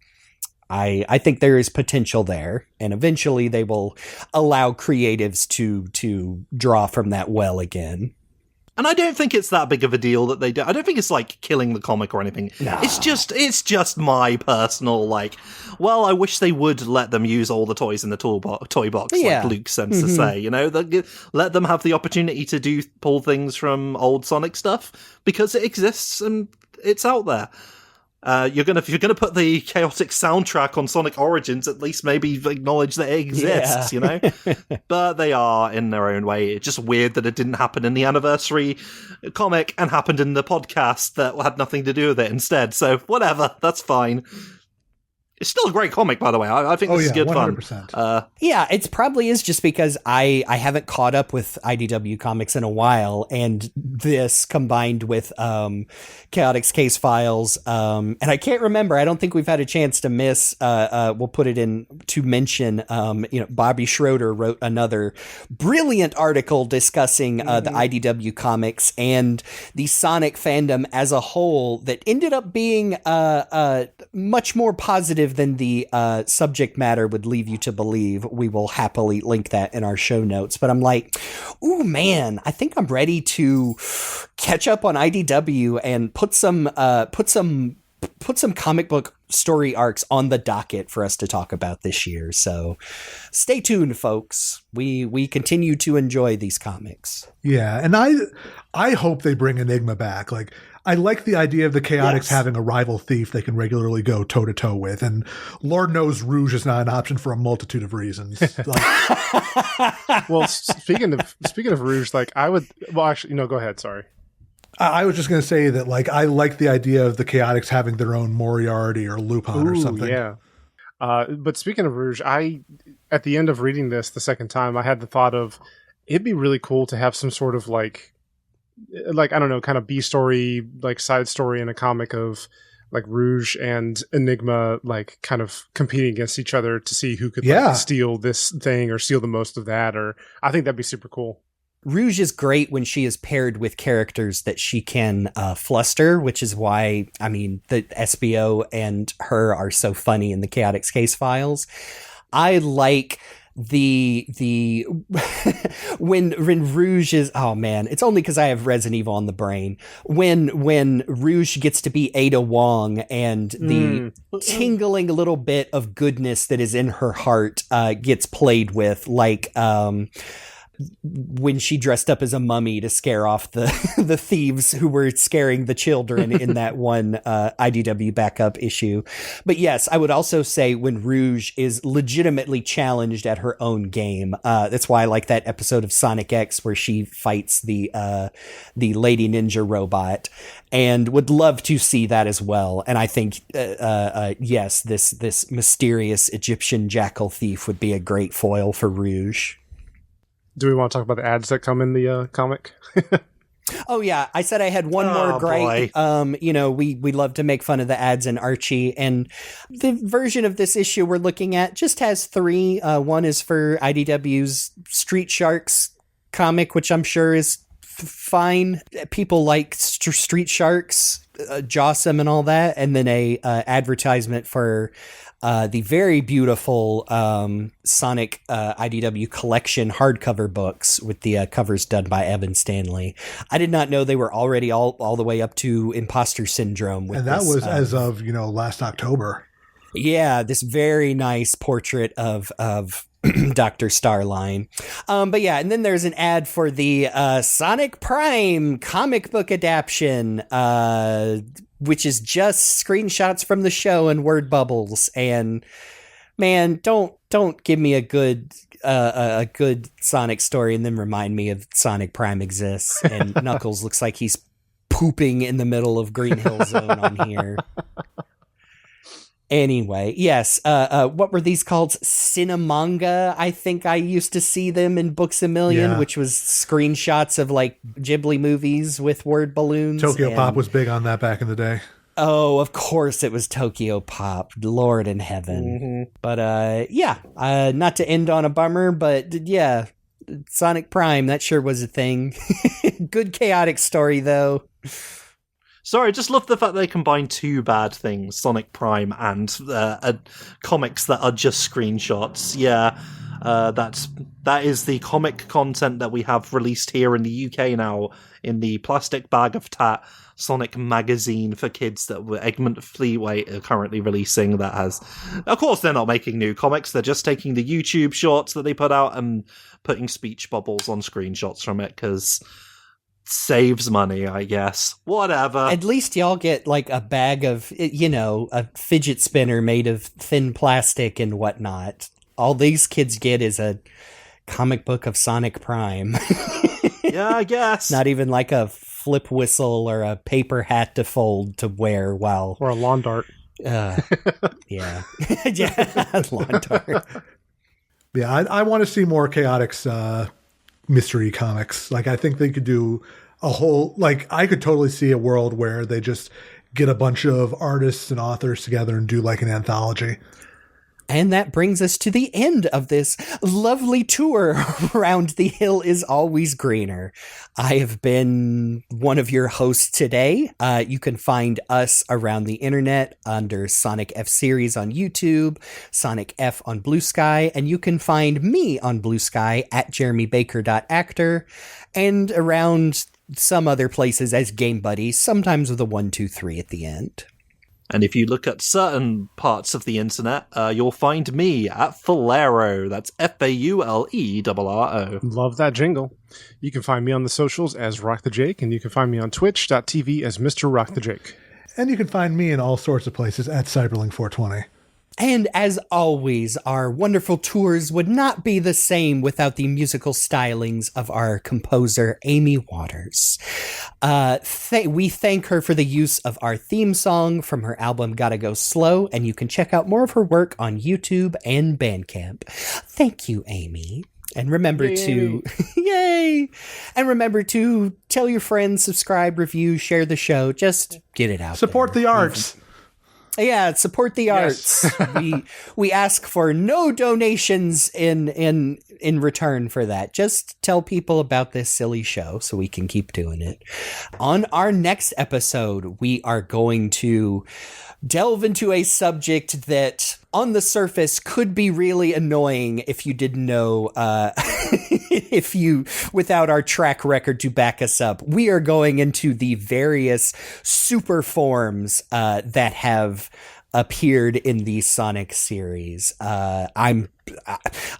Speaker 1: I think there is potential there, and eventually they will allow creatives to draw from that well again.
Speaker 2: And I don't think it's that big of a deal that they do. I don't think it's like killing the comic or anything. No. It's just my personal, I wish they would let them use all the toys in the toy box, like Luke sends to say, let them have the opportunity to pull things from old Sonic stuff, because it exists and it's out there. If you're gonna put the Chaotix soundtrack on Sonic Origins, at least maybe acknowledge that it exists, But they are in their own way. It's just weird that it didn't happen in the anniversary comic and happened in the podcast that had nothing to do with it instead. So whatever, that's fine. It's still a great comic, by the way. I think this is good 100%. Fun.
Speaker 1: It probably is, just because I haven't caught up with IDW comics in a while, and this combined with Chaotix Casefiles, and I can't remember. I don't think we've had a chance to miss. We'll put it in to mention. Bobby Schroeder wrote another brilliant article discussing the IDW comics and the Sonic fandom as a whole, that ended up being much more positive than the subject matter would leave you to believe. We will happily link that in our show notes. But I'm like, ooh, man, I think I'm ready to catch up on IDW and put some put some comic book story arcs on the docket for us to talk about this year. So stay tuned, folks. We continue to enjoy these comics.
Speaker 4: Yeah, and I hope they bring Enigma back. Like, I like the idea of the Chaotix having a rival thief they can regularly go toe to toe with, and Lord knows Rouge is not an option for a multitude of reasons.
Speaker 5: Well, speaking of Rouge, like actually, no, go ahead. Sorry.
Speaker 4: I was just going to say that, like, I like the idea of the Chaotix having their own Moriarty or Lupin or something.
Speaker 5: Yeah. But speaking of Rouge, at the end of reading this the second time, I had the thought of it'd be really cool to have some sort of like I don't know, kind of B story, like side story in a comic of like Rouge and Enigma, like kind of competing against each other to see who could like, steal this thing or steal the most of that. Or I think that'd be super cool.
Speaker 1: Rouge is great when she is paired with characters that she can fluster, which is why, I mean, the Espio and her are so funny in the Chaotix Casefiles. I like the when Rouge is, oh man, it's only because I have Resident Evil on the brain. When Rouge gets to be Ada Wong and the tingling little bit of goodness that is in her heart gets played with, like when she dressed up as a mummy to scare off the thieves who were scaring the children in that one IDW backup issue. But yes, I would also say when Rouge is legitimately challenged at her own game. That's why I like that episode of Sonic X where she fights the Lady Ninja robot, and would love to see that as well. And I think, yes, this mysterious Egyptian jackal thief would be a great foil for Rouge.
Speaker 5: Do we want to talk about the ads that come in the comic?
Speaker 1: Oh yeah, I said I had one more gripe. You know, we love to make fun of the ads in Archie, and the version of this issue we're looking at just has 3. One is for IDW's Street Sharks comic, which I'm sure is fine. People like Street Sharks, Jawsome and all that, and then a advertisement for the very beautiful Sonic IDW collection hardcover books with the covers done by Evan Stanley. I did not know they were already all the way up to Imposter Syndrome. With
Speaker 4: and that was as of, last October.
Speaker 1: Yeah, this very nice portrait of Dr. Starline. But yeah, and then there's an ad for the Sonic Prime comic book adaptation, which is just screenshots from the show and word bubbles. And man, don't give me a good Sonic story and then remind me of Sonic Prime exists and Knuckles looks like he's pooping in the middle of Green Hill Zone on here. Anyway, yes. What were these called? Cinemanga. I think I used to see them in Books A Million, which was screenshots of like Ghibli movies with word balloons.
Speaker 4: Tokyo Pop was big on that back in the day.
Speaker 1: Oh, of course it was Tokyo Pop. Lord in heaven. Mm-hmm. But not to end on a bummer, but yeah, Sonic Prime, that sure was a thing. Good chaotic story though.
Speaker 2: Sorry, I just love the fact they combine 2 bad things, Sonic Prime and comics that are just screenshots. Yeah, that is the comic content that we have released here in the UK now in the plastic bag of tat Sonic magazine for kids that Egmont Fleetway are currently releasing. That has, of course, they're not making new comics. They're just taking the YouTube shorts that they put out and putting speech bubbles on screenshots from it because saves money, I guess. Whatever.
Speaker 1: At least y'all get like a bag of, a fidget spinner made of thin plastic and whatnot. All these kids get is a comic book of Sonic Prime.
Speaker 2: Yeah, I guess.
Speaker 1: Not even like a flip whistle or a paper hat to fold to wear while...
Speaker 5: Or a lawn dart.
Speaker 1: Yeah. Yeah, lawn dart.
Speaker 4: Yeah, I want to see more Chaotix mystery comics. Like, I think they could do a whole, like, I could totally see a world where they just get a bunch of artists and authors together and do like an anthology.
Speaker 1: And that brings us to the end of this lovely tour around The Hill Is Always Greener. I have been one of your hosts today. You can find us around the internet under Sonic F Series on YouTube, Sonic F on Blue Sky, and you can find me on Blue Sky at jeremybaker.actor and around some other places as GameBuddy, sometimes with a 1, 2, 3 at the end.
Speaker 2: And if you look at certain parts of the internet, you'll find me at Faulerro. That's Faulerro.
Speaker 5: Love that jingle. You can find me on the socials as RockTheJake, and you can find me on twitch.tv as Mr. RockTheJake.
Speaker 4: And you can find me in all sorts of places at CyberLink 420.
Speaker 1: And as always, our wonderful tours would not be the same without the musical stylings of our composer, Amy Waters. We thank her for the use of our theme song from her album Gotta Go Slow, and you can check out more of her work on YouTube and Bandcamp. Thank you, Amy. And remember Yay! And remember to tell your friends, subscribe, review, share the show. Just get it out.
Speaker 4: Support the arts.
Speaker 1: Yeah, support the arts. We ask for no donations in return for that. Just tell people about this silly show so we can keep doing it. On our next episode, we are going to delve into a subject that on the surface could be really annoying if you didn't know, without our track record to back us up. We are going into the various super forms that have appeared in the Sonic series. I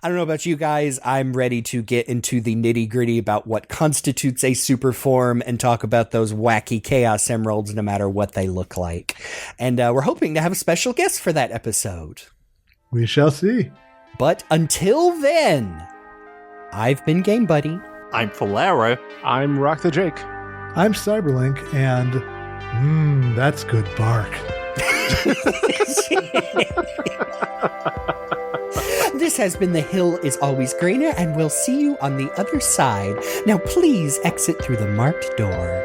Speaker 1: don't know about you guys. I'm ready to get into the nitty gritty about what constitutes a super form and talk about those wacky Chaos Emeralds, no matter what they look like. And we're hoping to have a special guest for that episode.
Speaker 4: We shall see.
Speaker 1: But until then, I've been GameBuddy.
Speaker 2: I'm Faulerro.
Speaker 5: I'm RockTheJake.
Speaker 4: I'm CyberLink, and that's good bark.
Speaker 1: This has been The Hill is Always Greener, and we'll see you on the other side. Now please exit through the marked door.